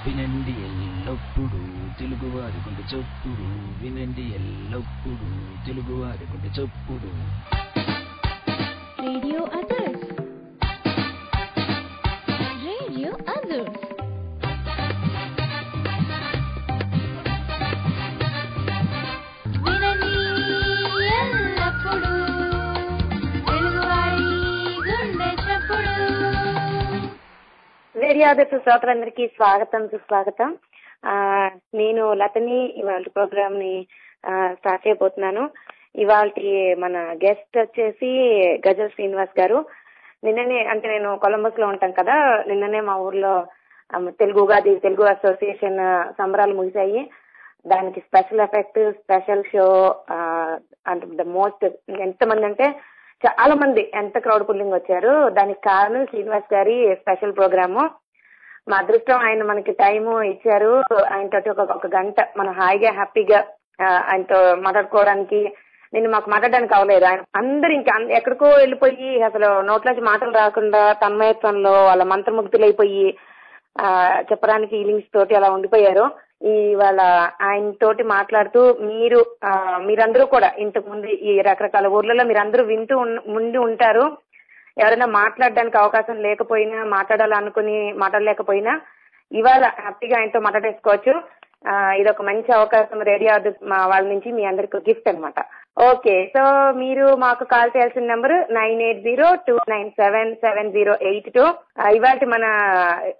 వినండి ఎల్లప్పుడు తెలుగువారి గుండె చప్పుడు. వినండి ఎల్లప్పుడు తెలుగువారి గుండె చప్పుడు. Radio others. Radio others. వినండి ఎల్లప్పుడు తెలుగువారి గుండె చప్పుడు. రేడియో అదర్స్ శ్రోతలందరికీ స్వాగతం, సుస్వాగతం. నేను లతని ఇవాళ ప్రోగ్రామ్ ని స్టార్ట్ చేయబోతున్నాను. ఇవాళ మన గెస్ట్ వచ్చేసి గజల్ శ్రీనివాస్ గారు. నిన్ననే, అంటే నేను కొలంబస్ లో ఉంటాను కదా, నిన్ననే మా ఊర్లో తెలుగు అసోసియేషన్ సంబరాలు ముగిశాయి. దానికి స్పెషల్ ఎఫెక్ట్, స్పెషల్ షో, అంటే ద మోస్ట్ ఎంతమంది అంటే చాలా మంది, ఎంత క్రౌడ్ పుల్లింగ్ వచ్చారు. దానికి కారణం శ్రీనివాస్ గారి స్పెషల్ ప్రోగ్రాము. మా అదృష్టం, ఆయన మనకి టైము ఇచ్చారు. ఆయనతో ఒక గంట మనం హాయిగా హ్యాపీగా ఆయనతో మాట్లాడుకోవడానికి. నేను మాకు మాట్లాడడానికి అవ్వలేదు. ఆయన అందరు ఇంకా ఎక్కడికో వెళ్ళిపోయి అసలు నోట్లోంచి మాటలు రాకుండా తన్మయత్వంలో వాళ్ళ మంత్రముగ్ధులైపోయి చెప్పడానికి ఫీలింగ్స్ తోటి అలా ఉండిపోయారు. ఇవాళ ఆయన తోటి మాట్లాడుతూ మీరందరూ కూడా ఇంతకు ముందు ఈ రకరకాల ఊర్లలో మీరందరూ వింటూ ఉండి ఉంటారు. ఎవరైనా మాట్లాడడానికి అవకాశం లేకపోయినా, మాట్లాడాలనుకుని మాట్లాడలేకపోయినా ఇవాళ హ్యాపీగా ఆయనతో మాట్లాడేసుకోవచ్చు. ఇది ఒక మంచి అవకాశం. రేడియో వాళ్ళ నుంచి మీ అందరికి గిఫ్ట్ అనమాట. ఓకే, సో మీరు మాకు కాల్ చేయాల్సిన నెంబర్ 9802977082. ఇవాళ మన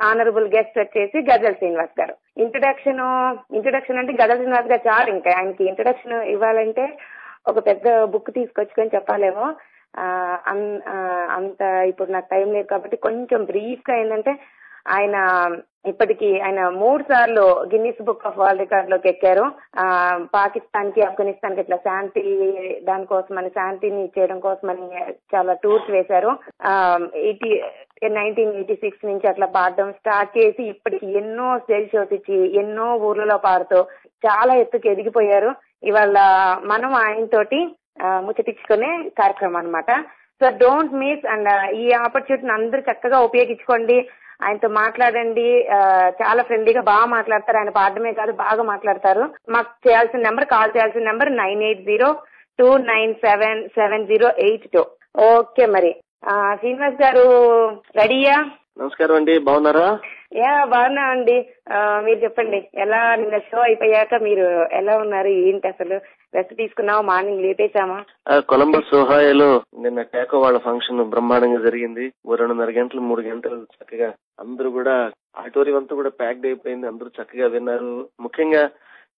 ఆనరబుల్ గెస్ట్ వచ్చేసి గజల్ శ్రీనివాస్ గారు. ఇంట్రొడక్షన్ అంటే గజల్ శ్రీనివాస్ గారు చాలు. ఇంకా ఆయనకి ఇంట్రొడక్షన్ ఇవ్వాలంటే ఒక పెద్ద బుక్ తీసుకొచ్చుకొని చెప్పాలేమో. అంత ఇప్పుడు నాకు టైం లేదు కాబట్టి కొంచెం బ్రీఫ్ గా ఏంటంటే, ఆయన 3 సార్లు Guinness book of world record లోకి ఎక్కారు. పాకిస్తాన్ కి, ఆఫ్ఘనిస్తాన్ కి ఇట్లా దానికోసమని శాంతిని చేయడం కోసమని చాలా టూర్స్ వేశారు. 1986 నుంచి అట్లా పాడడం స్టార్ట్ చేసి ఇప్పటికి ఎన్నో స్టేజ్ షోస్ ఇచ్చి ఎన్నో ఊర్లలో పాడుతూ చాలా ఎత్తుకు ఎదిగిపోయారు. ఇవాళ మనం ఆయనతోటి ముచ్చటించుకునే కార్యక్రమం అనమాట. So don't miss. అండ్ ఈ ఆపర్చునిటీని అందరూ చక్కగా ఉపయోగించుకోండి. ఆయనతో మాట్లాడండి. చాలా ఫ్రెండ్లీగా బాగా మాట్లాడతారు. ఆయన పాడడమే కాదు, బాగా మాట్లాడతారు. మాకు కాల్ చేయాల్సిన నెంబర్ 9802977082. ఓకే, మరి శ్రీనివాస్ గారు రెడీయా? నమస్కారం అండి, బాగున్నారా? బాగున్నా అండి. మీరు చెప్పండి, నిన్న షో అయిపోయాక మీరు ఎలా ఉన్నారు, ఏంటి అసలు? రెస్ట్ తీసుకున్నావా? మార్నింగ్ లేపేశామా? కొలంబస్ ఓహాయోలో నిన్న టేకో వాళ్ళ ఫంక్షన్ బ్రహ్మాండంగా జరిగింది. 2:30 గంటలు 3 గంటలు చక్కగా అందరూ కూడా, ఆడిటోరియం అంతా కూడా ప్యాక్డ్ అయిపోయింది. అందరూ చక్కగా విన్నారు. ముఖ్యంగా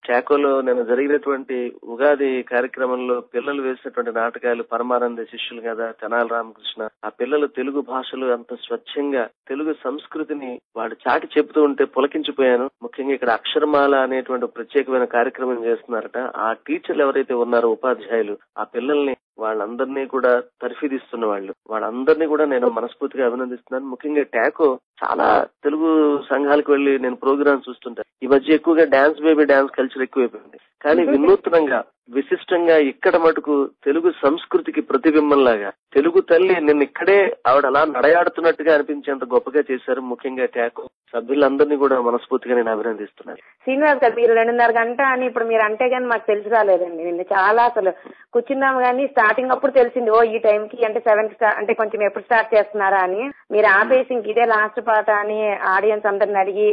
చాకోలో నిన్న జరిగినటువంటి ఉగాది కార్యక్రమంలో పిల్లలు వేసినటువంటి నాటకాలు, పరమానంద శిష్యులు కదా, తెనాలి రామకృష్ణ, ఆ పిల్లలు తెలుగు భాషలు అంత స్వచ్ఛంగా తెలుగు సంస్కృతిని వాడు చాటి చెబుతూ ఉంటే పులకించిపోయాను. ముఖ్యంగా ఇక్కడ అక్షరమాల అనేటువంటి ప్రత్యేకమైన కార్యక్రమం చేస్తున్నారట. ఆ టీచర్లు ఎవరైతే ఉన్నారో, ఉపాధ్యాయులు, ఆ పిల్లల్ని వాళ్ళందరినీ కూడా తర్ఫీదిస్తున్న వాళ్ళందరినీ కూడా నేను మనస్ఫూర్తిగా అభినందిస్తున్నాను. ముఖ్యంగా టాకో చాలా తెలుగు సంఘాలకు వెళ్లి నేను ప్రోగ్రామ్ చూస్తుంటాను. ఈ మధ్య ఎక్కువగా డాన్స్ బేబీ డాన్స్ కల్చర్ ఎక్కువైపోయింది. కానీ వినూత్నంగా, విశిష్టంగా ఇక్కడ మటుకు తెలుగు సంస్కృతికి ప్రతిబింబంలాగా తెలుగు తల్లి నిన్న ఇక్కడే ఆవిడ అలా నడయాడుతున్నట్టుగా అనిపించేంత గొప్పగా చేశారు. ముఖ్యంగా టాకో సభ్యులందరినీ కూడా మనస్ఫూర్తిగా నేను అభినందిస్తున్నాను. శ్రీనివాస్ గారు, మీరు 2:30 గంట అని ఇప్పుడు మీరు అంటే గానీ మాకు తెలిసి రాలేదండి. నిన్న చాలా అసలు కూర్చున్నాము కానీ స్టార్టింగ్ అప్పుడు తెలిసింది, ఈ టైంకి అంటే 7 అంటే కొంచెం ఎప్పుడు స్టార్ట్ చేస్తున్నారా అని. మీరు ఆపేసి ఇంక ఇదే లాస్ట్ పాట అని ఆడియన్స్ అందరిని అడిగి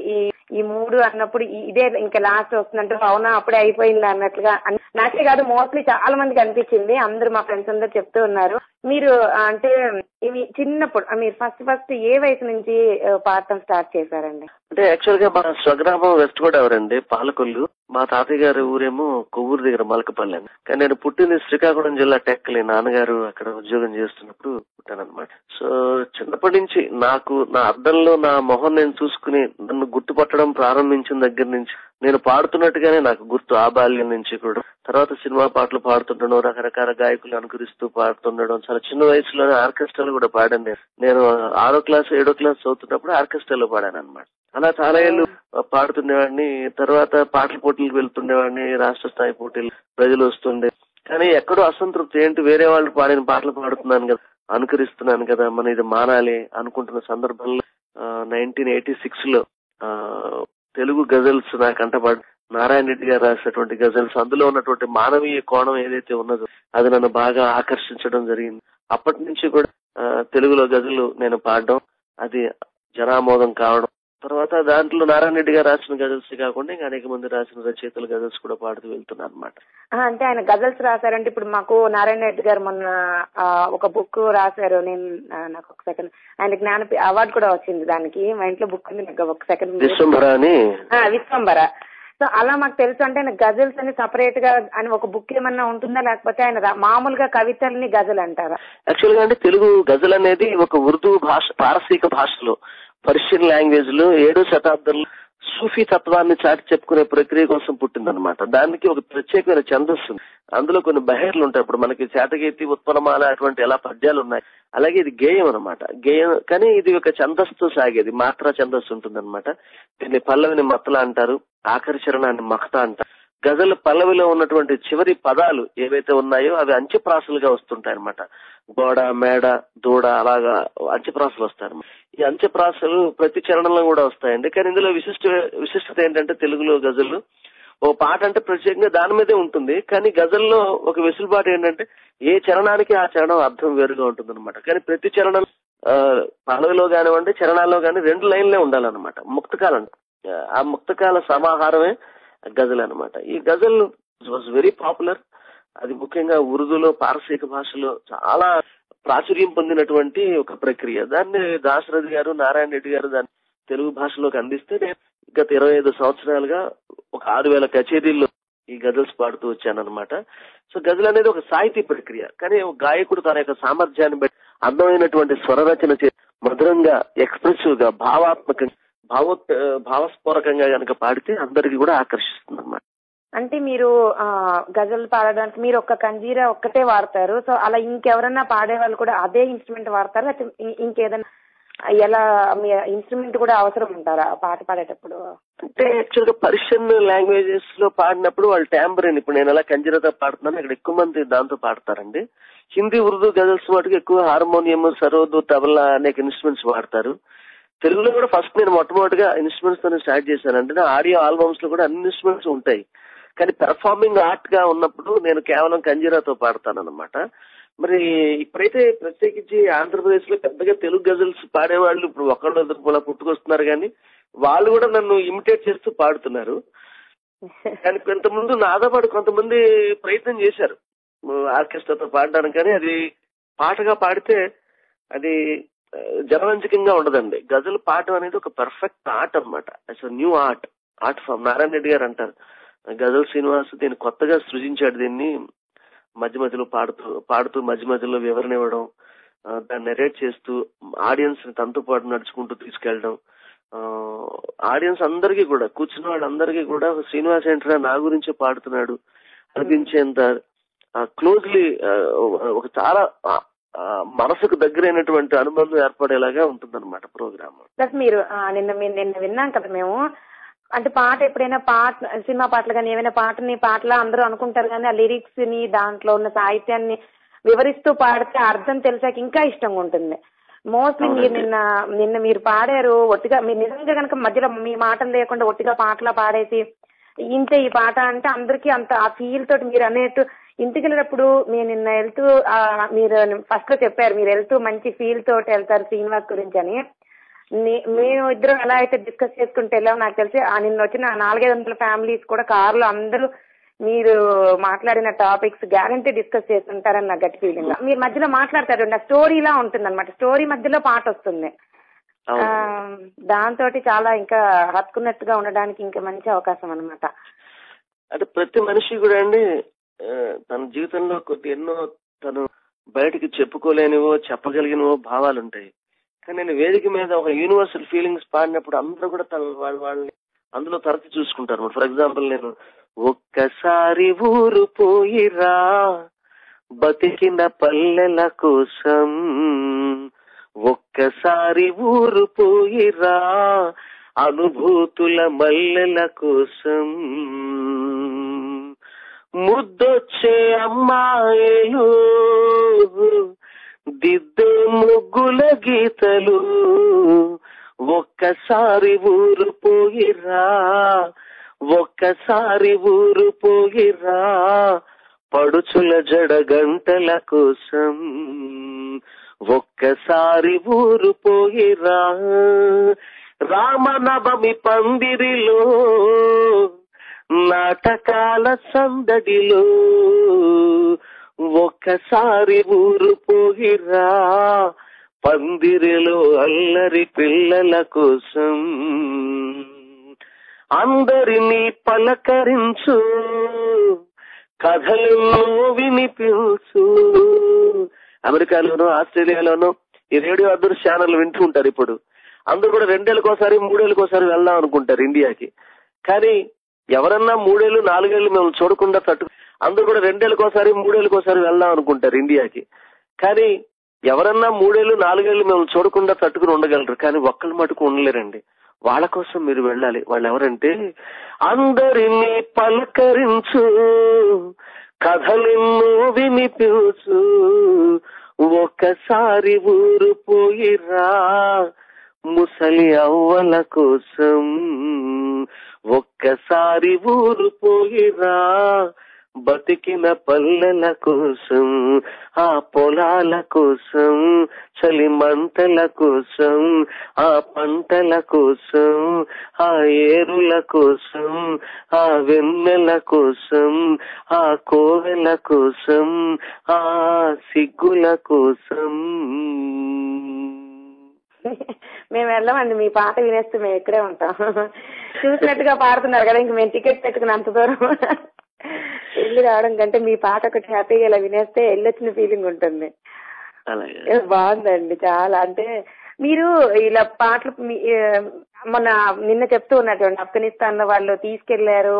ఈ 3 అన్నప్పుడు ఇదే ఇంకా లాస్ట్ వస్తుందంటే అవునా అప్పుడే అయిపోయింది అన్నట్లుగా నాకే కాదు, మోస్ట్లీ చాలా మందికి అనిపించింది. అందరూ మా ఫ్రెండ్స్ అందరూ చెప్తూ ఉన్నారు. మీరు అంటే ఇవి చిన్నప్పుడు మీరు ఫస్ట్ ఏ వయసు నుంచి పాడటం స్టార్ట్ చేశారండి? అంటే యాక్చువల్ గా మా స్వగ్రామం వెస్ట్ గోదావరి అండి, పాలకొల్లు. మా తాతయ్య గారి ఊరేమో కొవ్వూరు దగ్గర మలకపల్లి. కానీ నేను పుట్టింది శ్రీకాకుళం జిల్లా టెక్కలి. నాన్నగారు అక్కడ ఉద్యోగం చేస్తున్నప్పుడు పుట్టానన్నమాట. సో చిన్నప్పటి నుంచి నాకు నా అద్దంలో నా మొహం నేను చూసుకుని నన్ను గుర్తుపట్టడం ప్రారంభించిన దగ్గర నుంచి నేను పాడుతున్నట్టుగానే నాకు గుర్తు. ఆ బాల్యం నుంచి కూడా తర్వాత సినిమా పాటలు పాడుతుండడం, రకరకాల గాయకులు అనుకరిస్తూ పాడుతుండడం. చాలా చిన్న వయసులోనే ఆర్కెస్ట్రాలు కూడా పాడాను. నేను 6వ క్లాస్ 7వ క్లాస్ చదువుతున్నప్పుడు ఆర్కెస్ట్రాలో పాడాను అనమాట. అలా చాలా ఏళ్ళు పాడుతుండేవాడిని. తర్వాత పాటల పోటీలకు వెళ్తుండేవాడిని, రాష్ట్ర స్థాయి పోటీలు, ప్రజలు వస్తుండే. కానీ ఎక్కడో అసంతృప్తి, ఏంటి వేరే వాళ్ళు పాడిన పాటలు పాడుతున్నాను కదా, అనుకరిస్తున్నాను కదా, మన ఇది మానాలి అనుకుంటున్న సందర్భంలో 1986లో తెలుగు గజల్స్ నా కంటపడి నారాయణ రెడ్డి గారు రాసినటువంటి గజల్స్, అందులో ఉన్నటువంటి మానవీయ కోణం ఏదైతే ఉన్నదో అది నన్ను బాగా ఆకర్షించడం జరిగింది. అప్పటి నుంచి కూడా తెలుగులో గజలు నేను పాడడం, అది జనామోదం కావడం, తర్వాత దాంట్లో నారాయణ రెడ్డి గారు రాసిన గజల్స్ కాకుండా ఇంకా అనేక మంది రాసిన రచయితల గజల్స్ కూడా పాడుతూ వెళ్తున్నాను అనమాట. అంటే ఆయన గజల్స్ రాశారంటే ఇప్పుడు మాకు నారాయణ రెడ్డి గారు మొన్న ఒక బుక్ రాశారు. నేను నాకు ఒక సెకండ్, ఆయన జ్ఞానపీఠ అవార్డు కూడా వచ్చింది దానికి. మా ఇంట్లో బుక్ ఉంది, నాకు ఒక సెకండ్. విశ్వంబర. సో అలా మాకు తెలుసు. అంటే ఆయన గజల్స్ అని సపరేట్ గా అని ఒక బుక్ ఏమన్నా ఉంటుందా, లేకపోతే ఆయన మామూలుగా కవితల్ని గజల్ అంటారా? యాక్చువల్ గా అంటే తెలుగు గజల్ అనేది ఒక ఉర్దూ భాష, పారసీక భాషలో, పర్షియన్ లాంగ్వేజ్ లో 7వ శతాబ్దంలో సూఫీ తత్వాన్ని చాటి చెప్పుకునే ప్రక్రియ కోసం పుట్టిందనమాట. దానికి ఒక ప్రత్యేకమైన ఛందస్సు, అందులో కొన్ని బహేర్లు ఉంటాయి. ఇప్పుడు మనకి చేతగీతి, ఉత్పలమాల అటువంటి ఎలా పద్యాలు ఉన్నాయి, అలాగే ఇది గేయం అనమాట. గేయం కానీ ఇది ఒక ఛందస్సుతో సాగేది, మాత్రా ఛందస్సు ఉంటుందన్నమాట. దీన్ని పల్లవిని మత్తల అంటారు, ఆఖరి చరణాన్ని మఖత అంటారు. గజల్ పల్లవిలో ఉన్నటువంటి చివరి పదాలు ఏవైతే ఉన్నాయో అవి అంచెప్రాసలుగా వస్తుంటాయి అనమాట. గోడ, మేడ, దూడ అలాగా అంచెప్రాసలు వస్తాయి. ఈ అంచెప్రాసలు ప్రతి చరణంలో కూడా వస్తాయండి. కానీ ఇందులో విశిష్టత ఏంటంటే తెలుగులో గజల్ ఓ పాట అంటే ప్రత్యేకంగా దాని మీదే ఉంటుంది. కానీ గజల్లో ఒక వెసులుబాటు ఏంటంటే ఏ చరణానికి ఆ చరణం అర్థం వేరుగా ఉంటుంది అనమాట. కానీ ప్రతి చరణం పల్లవిలో కానివ్వండి, చరణాల్లో కానీ 2 లైన్లే ఉండాలన్నమాట. ముక్తకాలం, ఆ ముక్తకాల సమాహారమే గజల్ అనమాట. ఈ గజల్ వాజ్ వెరీ పాపులర్. అది ముఖ్యంగా ఉర్దూలో, పారసీక భాషలో చాలా ప్రాచుర్యం పొందినటువంటి ఒక ప్రక్రియ. దాన్ని దాశరథి గారు, నారాయణ రెడ్డి గారు దాన్ని తెలుగు భాషలోకి అందిస్తే నేను గత 25 సంవత్సరాలుగా ఒక 6000 కచేరీల్లో ఈ గజల్స్ పాడుతూ వచ్చానన్నమాట. సో గజల్ అనేది ఒక సాహితీ ప్రక్రియ. కానీ ఒక గాయకుడు తన యొక్క సామర్థ్యాన్ని బట్టి అందమైనటువంటి స్వరరచన మధురంగా, ఎక్స్ప్రెసివ్ గా, భావాత్మకంగా, భావస్ఫోరకంగా కనుక పాడితే అందరికి కూడా ఆకర్షిస్తుంది అన్నమాట. అంటే మీరు గజల్ పాడడానికి మీరు ఒక్క కంజీరా ఒక్కటే వాడతారు. సో అలా ఇంకెవరన్నా పాడే వాళ్ళు కూడా అదే ఇన్స్ట్రుమెంట్ వాడతారు, లేకపోతే ఇంకేదైనా ఎలా మీ ఇన్స్ట్రుమెంట్ కూడా అవసరం ఉంటారా పాట పాడేటప్పుడు? అంటే యాక్చువల్ గా పర్షియన్ లాంగ్వేజెస్ లో పాడినప్పుడు వాళ్ళు టాంబరిన్, ఇప్పుడు నేను ఎలా కంజీరాతో పాడుతున్నాను, ఇక్కడ ఎక్కువ మంది దాంతో పాడతారండి. హిందీ, ఉర్దూ గజల్స్ మటుకు ఎక్కువ హార్మోనియం, సరోదు, తబలా అనేక ఇన్స్ట్రుమెంట్స్ వాడతారు. తెలుగులో కూడా ఫస్ట్ నేను మొట్టమొదటిగా ఇన్స్ట్రుమెంట్స్ తోనే స్టార్ట్ చేశాను. అంటే ఆడియో ఆల్బమ్స్ లో కూడా అన్ని ఇన్స్ట్రుమెంట్స్ ఉంటాయి. కానీ పెర్ఫార్మింగ్ ఆర్ట్ గా ఉన్నప్పుడు నేను కేవలం కంజీరాతో పాడతాను అనమాట. మరి ఇప్పుడైతే ప్రత్యేకించి ఆంధ్రప్రదేశ్ లో పెద్దగా తెలుగు గజల్స్ పాడేవాళ్ళు ఇప్పుడు ఒకళ్ళు పుట్టుకొస్తున్నారు, కానీ వాళ్ళు కూడా నన్ను ఇమిటేట్ చేస్తూ పాడుతున్నారు. కానీ కొంతమంది నాతో పాటు కొంతమంది ప్రయత్నం చేశారు ఆర్కెస్ట్రాతో పాడడానికి, కానీ అది పాటగా పాడితే అది జనరంజకంగా ఉండదండి. గజల్ పాడటం అనేది ఒక పర్ఫెక్ట్ ఆర్ట్ అనమాట. It's new art form. Narayana Reddy garu అంటారు, గజల్ శ్రీనివాస్ దీన్ని కొత్తగా సృజించాడు, దీన్ని మధ్య మధ్యలో పాడుతూ మధ్య మధ్యలో వివరణ ఇవ్వడం, దాన్ని నెరేట్ చేస్తూ ఆడియన్స్ ని తనతో పాటు నడుచుకుంటూ తీసుకెళ్లడం, ఆడియన్స్ అందరికీ కూడా, కూర్చున్న వాళ్ళందరికీ కూడా శ్రీనివాస్ ఏంటరా నా గురించి పాడుతున్నాడు అనిపించేంత క్లోజ్లీ ఒక చాలా మనసుకు దగ్గరైనటువంటి అనుబంధం ఏర్పడేలాగా ఉంటుందన్నమాట ప్రోగ్రామ్. ప్లస్ మీరు నిన్న విన్నాం కదా మేము, అంటే పాట ఎప్పుడైనా సినిమా పాటలు కానీ ఏమైనా పాటలా అందరూ అనుకుంటారు, కానీ ఆ లిరిక్స్ ని దాంట్లో ఉన్న సాహిత్యాన్ని వివరిస్తూ పాడితే అర్థం తెలిసాక ఇంకా ఇష్టంగా ఉంటుంది. మోస్ట్లీ మీరు నిన్న మీరు పాడారు ఒట్టిగా, మీరు నిజంగా కనుక మధ్యలో మీ మాటలు లేకుండా ఒట్టిగా పాటలా పాడేసి ఇంతే ఈ పాట అంటే అందరికీ అంత ఆ ఫీల్ తోటి మీరు అనేట్టు ఇంటికి వెళ్ళినప్పుడు మీరు నిన్న వెళ్తూ మీరు ఫస్ట్ లో చెప్పారు మీరు వెళ్తూ మంచి ఫీల్ తోటి వెళ్తారు శ్రీనివాస్ గురించి అని. మేము ఇద్దరం ఎలా అయితే డిస్కస్ చేసుకుంటే వెళ్ళాం, నాకు తెలిసి నిన్న వచ్చిన 400-500 ఫ్యామిలీస్ కూడా కారులో అందరూ మీరు మాట్లాడిన టాపిక్స్ గ్యారంటీ డిస్కస్ చేస్తుంటారని నా గట్టి ఫీలింగ్. మీరు మధ్యలో మాట్లాడతారు, నా స్టోరీలా ఉంటుంది అనమాట, స్టోరీ మధ్యలో పాట వస్తుంది. దాంతో చాలా ఇంకా హత్తుకున్నట్టుగా ఉండడానికి ఇంకా మంచి అవకాశం అనమాట. అంటే ప్రతి మనిషి కూడా అండి తన జీవితంలో ఎన్నో తను బయటికి చెప్పుకోలేనివో చెప్పగలిగినవో భావాలు ఉంటాయి. కానీ నేను వేదిక మీద ఒక యూనివర్సల్ ఫీలింగ్స్ పాడినప్పుడు అందరూ కూడా వాళ్ళని అందులో తరచు చూసుకుంటారు. ఫర్ ఎగ్జాంపుల్ నేను ఒక్కసారి ఊరు పోయిరా బతికిన పల్లెల కోసం, ఒక్కసారి ఊరు పోయిరా అనుభూతుల మల్లెల కోసం, ముద్దొచ్చే అమ్మాయిలు దిద్దే ముగ్గుల గీతలు ఒక్కసారి ఊరు పోయిరా, ఒక్కసారి ఊరు పోయిరా, పడుచుల జడ గంటల కోసం ఒక్కసారి ఊరు పోయిరా. రామనవమి పందిరిలో నాటకాల సందడిలో ఒక్కసారి ఊరు పోయిరా, పందిరిలో అల్లరి పిల్లల కోసం అందరినీ పలకరించు, కథలను వినిపించు. అమెరికాలోనూ ఆస్ట్రేలియాలోనూ ఈ రేడియో అదృశ్య ఛానల్ వింటూ ఉంటారు. ఇప్పుడు అందరూ కూడా 2 ఏళ్ళకోసారి 3 ఏళ్ళకోసారి వెళ్దాం అనుకుంటారు ఇండియాకి. కానీ ఎవరన్నా 3 ఏళ్ళు 4 ఏళ్ళు మేము చూడకుండా అందరూ కూడా 2 ఏళ్ళకోసారి 3 ఏళ్ళకోసారి వెళ్దాం అనుకుంటారు ఇండియాకి. కానీ ఎవరన్నా 3 ఏళ్ళు 4 ఏళ్ళు మేము చూడకుండా తట్టుకుని ఉండగలరు. కానీ ఒక్కళ్ళు మటుకు ఉండలేరండి. వాళ్ళ కోసం మీరు వెళ్ళాలి. వాళ్ళు ఎవరంటే, అందరినీ పలకరించు, కథలెన్నో వినిపించు, ఒక్కసారి ఊరు పోయిరా, ముసలి అవ్వల కోసం ఒక్కసారి ఊరు పోయిరా, బతికిన పల్లెల కోసం, ఆ పొలాల కోసం, చలి మంటల కోసం, ఆ పంటల కోసం, ఆ ఏరుల కోసం, ఆ వెన్నెల కోసం, ఆ కోవెల కోసం, ఆ సిగ్గుల కోసం. మేము వెళ్ళమండి, మీ పాట వినేస్తే మేము ఇక్కడే ఉంటాం. చూసినట్టుగా పాడుతున్నారు కదా, ఇంక మేము టికెట్ పెట్టుకుని అంత దూరం వెళ్ళి రావడం కంటే మీ పాట ఒకటి హ్యాపీగా ఇలా వినేస్తే వెళ్ళొచ్చిన ఫీలింగ్ ఉంటుంది. బాగుందండి చాలా. అంటే మీరు ఇలా పాటలు మొన్న నిన్న చెప్తూ ఉన్నటువంటి ఆఫ్ఘనిస్తాన్ లో వాళ్ళు తీసుకెళ్లారు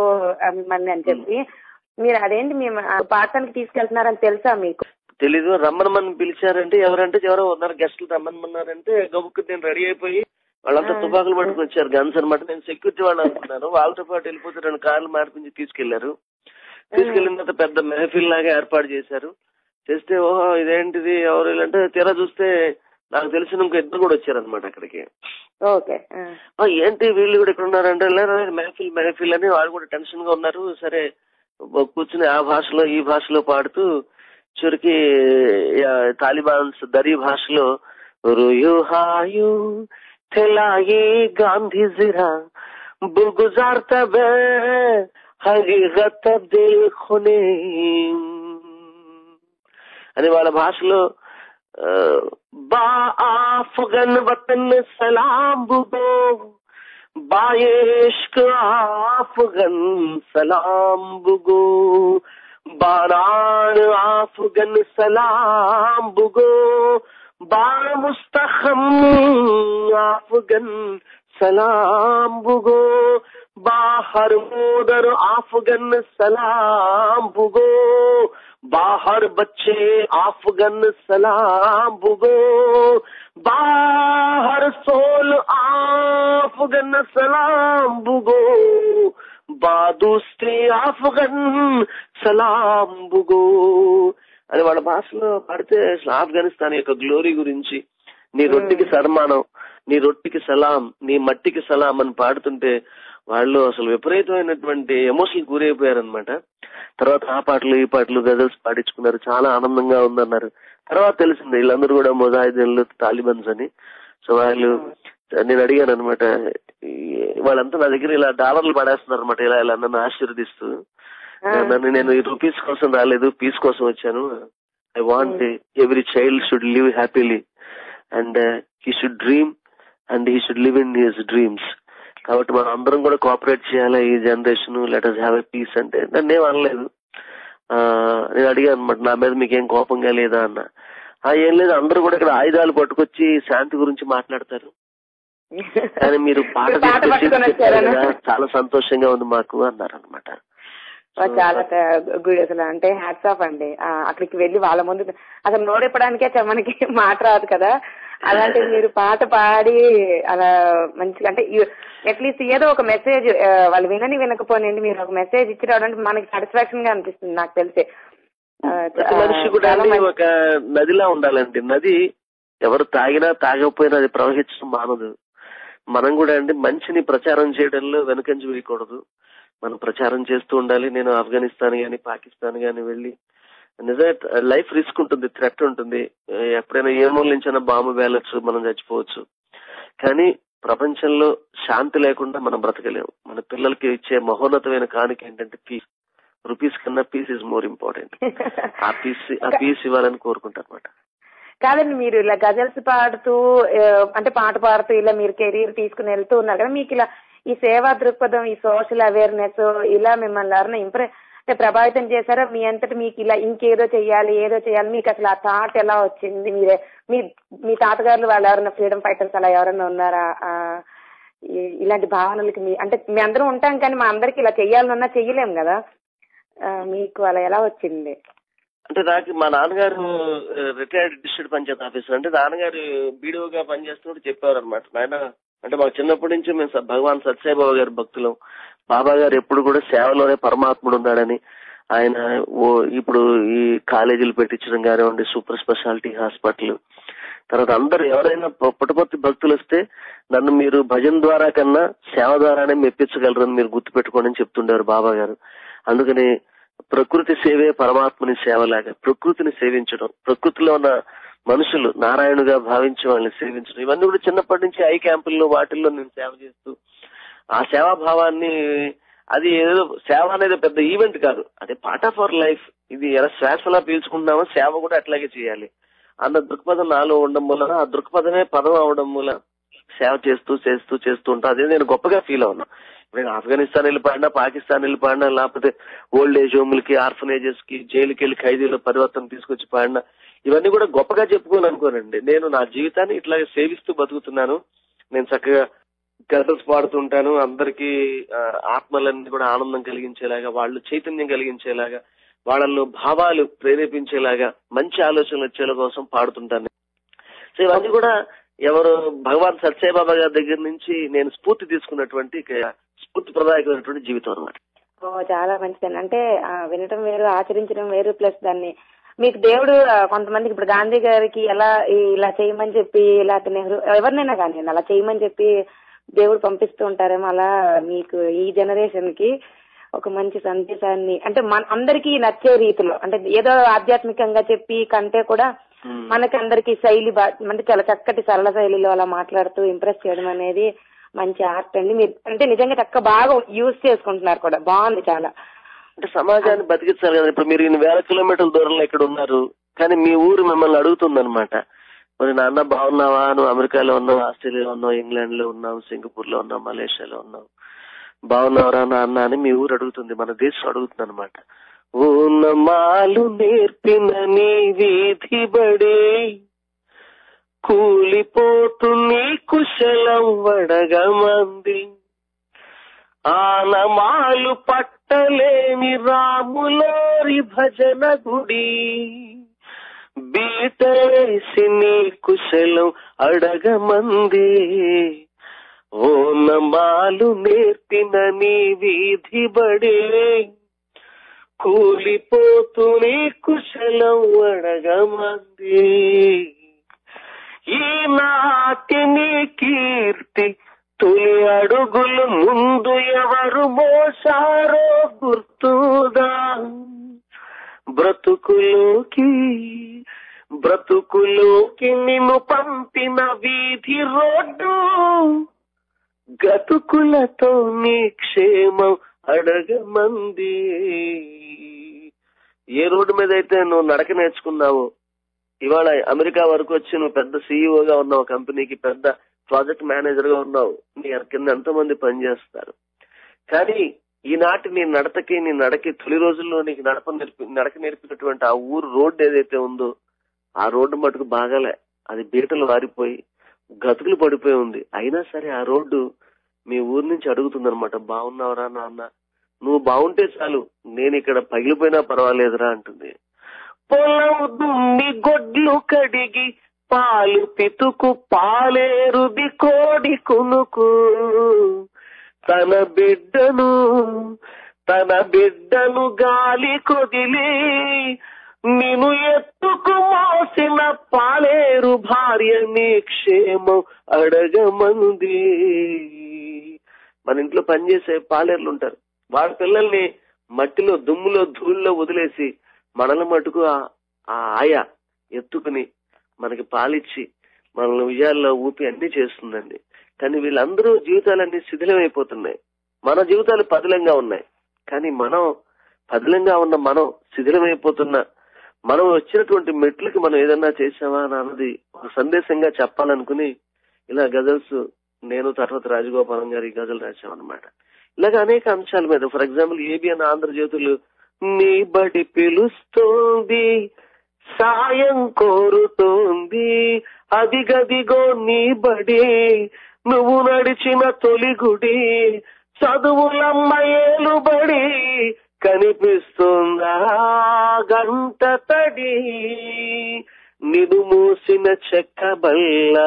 మిమ్మల్ని అని చెప్పి, మీరు అదేంటి మేము పాఠానికి తీసుకెళ్తున్నారని తెలుసా మీకు? తెలీదు. రమ్మనమని పిలిచారంటే ఎవరో ఉన్నారు గెస్టులు రమ్మనమన్నారంటే గబుక్కు నేను రెడీ అయిపోయి వాళ్ళంతా తుపాకులు పట్టుకుని వచ్చారు, గన్స్ అనమాట. నేను సెక్యూరిటీ వాళ్ళు అనుకున్నాను. వాళ్ళతో పాటు వెళ్ళిపోతే 2 కార్లు మార్పించి తీసుకెళ్లారు. తీసుకెళ్లిన తర్వాత పెద్ద మెహఫిల్ లాగా ఏర్పాటు చేశారు. చేస్తే ఓహో ఇదేంటిది ఎవరు అంటే తీరా చూస్తే నాకు తెలిసిన ఇంకో 2 కూడా వచ్చారనమాట అక్కడికి. ఏంటి వీళ్ళు కూడా ఇక్కడ ఉన్నారంటే మెహఫిల్ అని వాళ్ళు కూడా టెన్షన్ గా ఉన్నారు. సరే కూర్చుని ఆ భాషలో ఈ భాషలో పాడుతూ చివరికి తాలిబాన్స్ దరీ భాషలో రుయుహాయు తెలాయి గాంధీ జిరా బుగుజార్తా బే హకీకత్ దేఖునే అని వాళ్ళ భాషలో బా ఆఫ్ఘన్ వతన్ సలాం బుగో బాయేష్క్ ఆఫ్ఘన్ సలాం బుగో బారాన్ ఆఫ్ఘన్ సలాం బుగో బా ముస్తఖం ఆఫ్ఘన్ సలాం బుగో बाहर मोदर आफगन सलाम बुगो बाहर बच्चे आफगन सलाम बुगो बाहर सोल आफगन सलाम बुगो बादूस्ते ఆఫ్ఘన్ సలాం బుగో అని వాళ్ళ భాషలో పాడితే ఆఫ్ఘనిస్తాన్ యొక్క గ్లోరీ గురించి, నీ రొట్టికి సన్మానం, నీ రొట్టికి సలాం, నీ మట్టికి సలాం అని పాడుతుంటే వాళ్ళు అసలు విపరీతమైనటువంటి ఎమోషన్ గురైపోయారనమాట. తర్వాత ఆ పాటలు ఈ పాటలు గజల్స్ పాడించుకున్నారు, చాలా ఆనందంగా ఉందన్నారు. తర్వాత తెలిసింది వీళ్ళందరూ కూడా ముజాహిదీన్లు తాలిబన్స్ అని. సో వాళ్ళు నేను అడిగాను అనమాట, వాళ్ళంతా నా దగ్గర ఇలా డాలర్లు పడేస్తున్నారు అనమాట, ఇలా ఇలా నన్ను ఆశీర్వదిస్తూ. నేను ఈ రూపీస్ కోసం రాలేదు, పీస్ కోసం వచ్చాను. I want every child should live happily and he should dream and he should live in his dreams. కాబట్టి మనం అందరం కూడా కోఆపరేట్ చేయాలి ఈ generation, let us have a peace అంటే నన్ను ఏం అనలేదు. నేను అడిగాను అనమాట, నా మీద మీకేం కోపంగా లేదా అన్న. ఏం లేదు, అందరూ కూడా ఇక్కడ ఆయుధాలు పట్టుకొచ్చి శాంతి గురించి మాట్లాడతారు, కానీ మీరు పాట చాలా సంతోషంగా ఉంది మాకు అన్నారు అనమాట. చాలా గుడ్. అసలు అంటే హ్యాట్స్ ఆఫ్ అండి. అక్కడికి వెళ్ళి వాళ్ళ ముందు అసలు నోరెప్పడానికే మనకి మాట రాదు కదా, అలాంటి మీరు పాట పాడి అలా మంచిగా అంటే అట్లీస్ట్ ఏదో ఒక మెసేజ్ వాళ్ళు వినకపోయినండి మీరు ఒక మెసేజ్ ఇచ్చి రావడానికి మనకి సాటిస్ఫాక్షన్ గా అనిపిస్తుంది నాకు తెలిసి. మనిషి కూడా ఒక నదిలా ఉండాలండి. నది ఎవరు తాగినా తాగకపోయినా అది ప్రవహించడం మానదు. మనం కూడా అండి మంచిని ప్రచారం చేయడంలో వెనుకంజ వేయకూడదు. మనం ప్రచారం చేస్తూ ఉండాలి. నేను ఆఫ్ఘనిస్తాన్ గాని పాకిస్తాన్ గాని వెళ్ళి నిజంగా లైఫ్ రిస్క్ ఉంటుంది, థ్రెట్ ఉంటుంది. ఎప్పుడైనా ఏ మూల నుంచైనా బాంబు వేలొచ్చు, మనం చచ్చిపోవచ్చు. కానీ ప్రపంచంలో శాంతి లేకుండా మనం బ్రతకలేము. మన పిల్లలకి ఇచ్చే మహోన్నతమైన కానుక ఏంటంటే పీస్. రూపీస్ కన్నా పీస్ ఇస్ మోర్ ఇంపార్టెంట్. ఆ పీస్ ఇవ్వాలని కోరుకుంటారు అనమాట. కాదండి, మీరు ఇలా గజల్స్ పాడుతూ అంటే పాట పాడుతూ ఇలా మీరు కెరీర్ తీసుకుని వెళ్తూ ఉన్నారు కదా, మీకు ఇలా ఈ సేవా దృక్పథం, ఈ సోషల్ అవేర్నెస్ ఇలా మిమ్మల్ని ఎవరైనా అంటే ప్రభావితం చేశారా? మీ అంతటి మీకు ఇలా ఇంకేదో చెయ్యాలి, ఏదో చేయాలి, మీకు అసలు ఆ థాట్ ఎలా వచ్చింది? మీరే మీ తాతగారులు వాళ్ళు ఎవరైనా ఫ్రీడమ్ ఫైటర్స్ అలా ఎవరైనా ఉన్నారా? ఇలాంటి భావనలకి అంటే మీ అందరం ఉంటాం కానీ మా అందరికి ఇలా చెయ్యాలన్నా చెయ్యలేం కదా, మీకు అలా ఎలా వచ్చింది? అంటే నాకు మా నాన్నగారు రిటైర్డ్ డిస్ట్రిక్ట్ పంచాయత్ ఆఫీసర్, అంటే నాన్నగారు బీడీఓగా పనిచేస్తున్నప్పుడు చెప్పారు అనమాట. నాయన అంటే మాకు చిన్నప్పటి నుంచి మేము భగవాన్ సత్యసాయిబాబా గారి భక్తులం. బాబా గారు ఎప్పుడు కూడా సేవలోనే పరమాత్ముడు ఉన్నాడని, ఆయన ఇప్పుడు ఈ కాలేజీలు పెట్టించడం కానివ్వండి, సూపర్ స్పెషాలిటీ హాస్పిటల్, తర్వాత అందరు ఎవరైనా పుట్టపర్తి భక్తులు వస్తే నన్ను మీరు భజన ద్వారా కన్నా సేవ ద్వారానే మెప్పించగలరని మీరు గుర్తుపెట్టుకోండి అని చెప్తుండారు బాబా గారు. అందుకని ప్రకృతి సేవే పరమాత్మని సేవలాగా ప్రకృతిని సేవించడం, ప్రకృతిలో ఉన్న మనుషులు నారాయణుగా భావించి వాళ్ళని సేవించడం, ఇవన్నీ కూడా చిన్నప్పటి నుంచి ఐ క్యాంపుల్లో వాటిల్లో నేను సేవ చేస్తూ ఆ సేవాభావాన్ని, అది ఏదో సేవ అనేది పెద్ద ఈవెంట్ కాదు, అదే పార్ట్ ఆఫ్ అవర్ లైఫ్. ఇది ఎలా శ్వాసలా పీల్చుకుంటున్నామో సేవ కూడా అట్లాగే చేయాలి అన్న దృక్పథం నాలో ఉండడం వలన, ఆ దృక్పథమే పదం అవడం వల్ల సేవ చేస్తూ చేస్తూ చేస్తూ ఉంటా. అదే నేను గొప్పగా ఫీల్ అవునా. నేను ఆఫ్ఘనిస్తాన్ వెళ్ళిపోయినా, పాకిస్తాన్ వెళ్ళిపోయినా, లేకపోతే ఓల్డ్ ఏజ్ హోమ్లకి, ఆర్ఫనేజెస్ కి, జైలుకి వెళ్ళి ఖైదీలో పరివర్తన తీసుకొచ్చి పాడినా, ఇవన్నీ కూడా గొప్పగా చెప్పుకోని అనుకోనండి. నేను నా జీవితాన్ని ఇట్లాగే సేవిస్తూ బతుకుతున్నాను. నేను చక్కగా గజల్స్ పాడుతుంటాను. అందరికీ ఆత్మలన్నీ కూడా ఆనందం కలిగించేలాగా, వాళ్ళు చైతన్యం కలిగించేలాగా, వాళ్ళల్లో భావాలు ప్రేరేపించేలాగా, మంచి ఆలోచనలు వచ్చేలా కోసం పాడుతుంటాను. సో ఇవన్నీ కూడా ఎవరు భగవాన్ సత్యసాయిబాబా గారి దగ్గర నుంచి నేను స్ఫూర్తి తీసుకున్నటువంటి స్ఫూర్తి ప్రదాయకమైనటువంటి జీవితం అనమాట. చాలా మంచిదండి. అంటే వినటం వేరు, ఆచరించడం వేరు. ప్లస్ దాన్ని మీకు దేవుడు కొంతమందికి ఇప్పుడు గాంధీ గారికి ఎలా ఇలా చేయమని చెప్పి, లేకపోతే నెహ్రూ ఎవరినైనా కానీ అలా చేయమని చెప్పి దేవుడు పంపిస్తూ ఉంటారేమో, అలా మీకు ఈ జనరేషన్ కి ఒక మంచి సందేశాన్ని అంటే మన అందరికీ నచ్చే రీతిలో, అంటే ఏదో ఆధ్యాత్మికంగా చెప్పి కంటే కూడా మనకి అందరికి శైలి అంటే చాలా చక్కటి సరళ శైలిలో అలా మాట్లాడుతూ ఇంప్రెస్ చేయడం అనేది మంచి ఆర్ట్ అండి. మీరు అంటే నిజంగా చక్కగా బాగా యూజ్ చేసుకుంటున్నారు కూడా, బాగుంది చాలా. అంటే సమాజాన్ని బతికించాలి కదా. ఇప్పుడు మీరు 1000 కిలోమీటర్ల దూరంలో ఇక్కడ ఉన్నారు, కానీ మీ ఊరు మిమ్మల్ని అడుగుతుందన్నమాట, మరి నాన్న బాగున్నావా, నువ్వు అమెరికాలో ఉన్నావు, ఆస్ట్రేలియాలో ఉన్నావు, ఇంగ్లాండ్ లో ఉన్నావు, సింగపూర్ లో ఉన్నావు, మలేషియాలో ఉన్నావు, బాగున్నావరా నాన్న అని మీ ఊరు అడుగుతుంది, మన దేశం అడుగుతుంది అనమాట. ఓ నమాలు నేర్పిన నీ వీధి బడే కూలిపోతుంది కుశలం వడగమంది, ఆనమాలు పట్టలేని రాములోరి భజన గుడి, బీటేసి నీ కుశలం అడగమంది, ఓ నమాలు నేర్పిన నీ వీధి బడే కూలిపోతూనే కుశలం అడగమంది, ఈనాటి నీ కీర్తి తొలి అడుగులు ముందు ఎవరు మోసారో గుర్తుదా, బ్రతుకులోకి నిన్ను పంపిన వీధి రోడ్డు, గతుకులతో నీ క్షేమం అడగమంది. ఏ రోడ్డు మీద అయితే నువ్వు నడక నేర్చుకున్నావో, ఇవాళ అమెరికా వరకు వచ్చి నువ్వు పెద్ద సీఈఓగా ఉన్నావు, కంపెనీకి పెద్ద ప్రాజెక్ట్ మేనేజర్ గా ఉన్నావు, నీ కింద ఎంతో మంది పనిచేస్తారు. కానీ ఈనాటి నీ నడకి తొలి రోజుల్లో నీకు నడక నేర్పినటువంటి ఆ ఊరు రోడ్డు ఏదైతే ఉందో ఆ రోడ్డు మటుకు బాగాలే, అది బీటలు వారిపోయి గతుకులు పడిపోయి ఉంది. అయినా సరే ఆ రోడ్డు మీ ఊరి నుంచి అడుగుతుందనమాట, బాగున్నావురా నాన్న, నువ్వు బాగుంటే చాలు, నేను ఇక్కడ పగిలిపోయినా పర్వాలేదురా అంటుంది. పొలం దున్ని గొడ్లు కడిగి పాలు పితుకు పాలేరుది కోడి కునుకు, తన బిడ్డను గాలి కొదిలి నిన్ను ఎత్తుకు మోసిన పాలేరు భార్య నీ క్షేమం అడగమంది. మన ఇంట్లో పనిచేసే పాలేర్లు ఉంటారు, వాళ్ళ పిల్లల్ని మట్టిలో దుమ్ములో ధూళిలో వదిలేసి మనల మటుకు ఆ ఆయా ఎత్తుకుని మనకి పాలిచ్చి మనల్ని ఉయ్యాల్లో ఊపి అన్ని చేస్తుందండి. కానీ వీళ్ళందరూ జీవితాలన్నీ శిథిలమైపోతున్నాయి. మన జీవితాలు పదిలంగా ఉన్నాయి, కానీ మనం పదిలంగా ఉన్న మనం శిథిలమైపోతున్న మనం వచ్చినటువంటి మెట్లకి మనం ఏదన్నా చేసామా అన్నది ఒక సందేశంగా చెప్పాలనుకుని ఇలా గజల్స్ నేను తర్వాత రాజగోపాలం గారి గజలు రాశామన్నమాట. ఇలాగ అనేక అంశాల మీద, ఫర్ ఎగ్జాంపుల్ ఏబిఎన్ ఆంధ్రజ్యోతులు నీ బడి పిలుస్తోంది సాయం కోరుతోంది అదిగదిగో నీ బడి నువ్వు నడిచిన తొలి గుడి చదువులమ్మ ఏలుబడి కనిపిస్తుందా గంట తడి నిడు మూసిన చెక్క బల్ల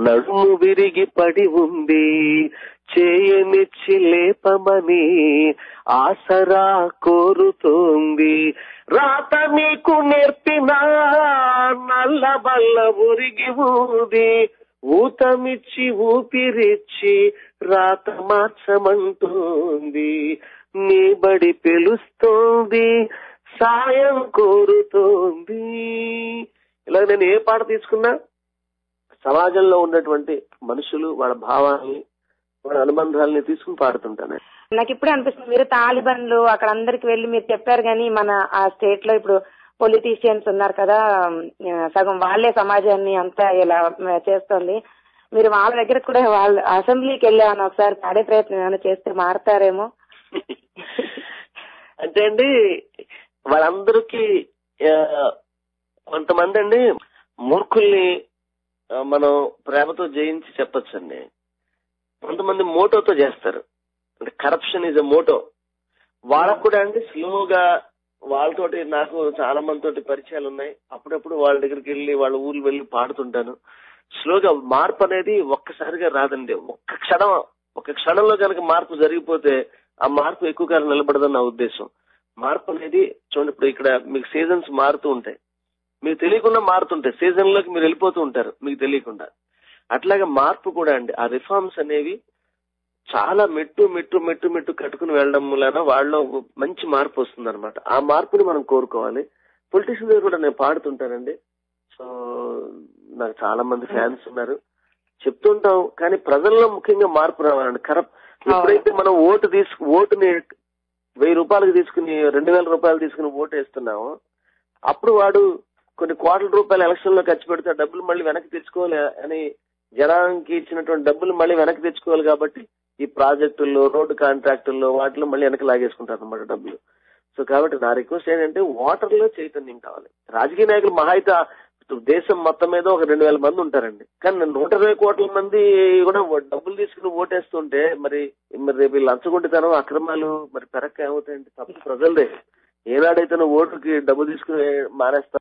నడుము విరిగి పడి ఉంది చేయనిచ్చి లేపమని ఆసరా కోరుతోంది రాత నీకు నేర్పిన నల్ల బల్ల ఉరిగి ఊది ఊతమిచ్చి ఊపిరిచ్చి రాత మార్చమంటోంది నీ బడి పిలుస్తోంది సాయం కోరుతోంది. ఇలా నేను ఏ పాట తీసుకున్నా సమాజంలో ఉన్నటువంటి మనుషులు వాళ్ళ భావాల్ని వాళ్ళ అనుబంధాలని తీసుకుని పాడుతుంటాను. నాకు ఇప్పుడే అనిపిస్తుంది, మీరు తాలిబాన్లు అక్కడ అందరికి వెళ్ళి మీరు చెప్పారు, కానీ మన ఆ స్టేట్ లో ఇప్పుడు పొలిటీషియన్స్ ఉన్నారు కదా, సగం వాళ్ళే సమాజాన్ని అంతా ఇలా చేస్తుంది. మీరు వాళ్ళ దగ్గర కూడా వాళ్ళ అసెంబ్లీకి వెళ్ళామని ఒకసారి పాడే ప్రయత్నం ఏమైనా చేస్తే మారుతారేమో. అంటే అండి వాళ్ళందరికీ కొంతమంది అండి మూర్ఖుల్ని మనం ప్రేమతో జయించి చెప్పొచ్చండి. కొంతమంది మోటోతో చేస్తారు, అంటే కరప్షన్ ఈజ్ ఎ మోటో. వాళ్ళకు కూడా అండి స్లోగా వాళ్ళతోటి నాకు చాలా మందితోటి పరిచయాలు ఉన్నాయి. అప్పుడప్పుడు వాళ్ళ దగ్గరికి వెళ్ళి వాళ్ళ ఊర్లు వెళ్ళి పాడుతుంటాను. స్లోగా మార్పు అనేది ఒక్కసారిగా రాదండి. ఒక్క క్షణంలో కనుక మార్పు జరిగిపోతే ఆ మార్పు ఎక్కువ కాలం నిలబడదని నా ఉద్దేశం. మార్పు అనేది చూడండి, ఇప్పుడు ఇక్కడ మీకు సీజన్స్ మారుతూ ఉంటాయి, మీకు తెలియకుండా మారుతుంటాయి. సీజన్ లోకి మీరు వెళ్ళిపోతూ ఉంటారు మీకు తెలియకుండా. అట్లాగే మార్పు కూడా అండి, ఆ రిఫార్మ్స్ అనేవి చాలా మెట్టు కట్టుకుని వెళ్ళడం వలన వాళ్ళలో మంచి మార్పు వస్తుంది అనమాట. ఆ మార్పుని మనం కోరుకోవాలి. పొలిటీషియన్ దగ్గర కూడా నేను పాడుతుంటానండి. సో నాకు చాలా మంది ఫ్యాన్స్ ఉన్నారు, చెప్తుంటాం. కానీ ప్రజల్లో ముఖ్యంగా మార్పు రావాలండి. ఎప్పుడైతే మనం ఓటుని 1000 రూపాయలకు తీసుకుని 2000 రూపాయలు తీసుకుని ఓటు వేస్తున్నామో అప్పుడు వాడు కొన్ని కోట్ల రూపాయలు ఎలక్షన్ లో ఖర్చు పెడితే డబ్బులు మళ్ళీ వెనక్కి తెచ్చుకోవాలి అని, జనానికి ఇచ్చినటువంటి డబ్బులు మళ్ళీ వెనక్కి తెచ్చుకోవాలి కాబట్టి ఈ ప్రాజెక్టుల్లో రోడ్డు కాంట్రాక్టుల్లో వాటిలో మళ్ళీ వెనక్కి లాగేసుకుంటారు అన్నమాట డబ్బులు. సో కాబట్టి నా రిక్వెస్ట్ ఏంటంటే ఓటర్లో చైతన్యం కావాలి. రాజకీయ నాయకులు మహా అయితే దేశం మొత్తం మీద ఒక 2000 మంది ఉంటారండి, కానీ 120 కోట్ల మంది కూడా డబ్బులు తీసుకుని ఓటేస్తుంటే మరి రేపు లంచగొండితనం అక్రమాలు మరి పెరక్క ఏమవుతాయండి? తప్పు ప్రజలదే. ఏనాడైతే నువ్వు ఓటుకి డబ్బు తీసుకుని మానేస్తా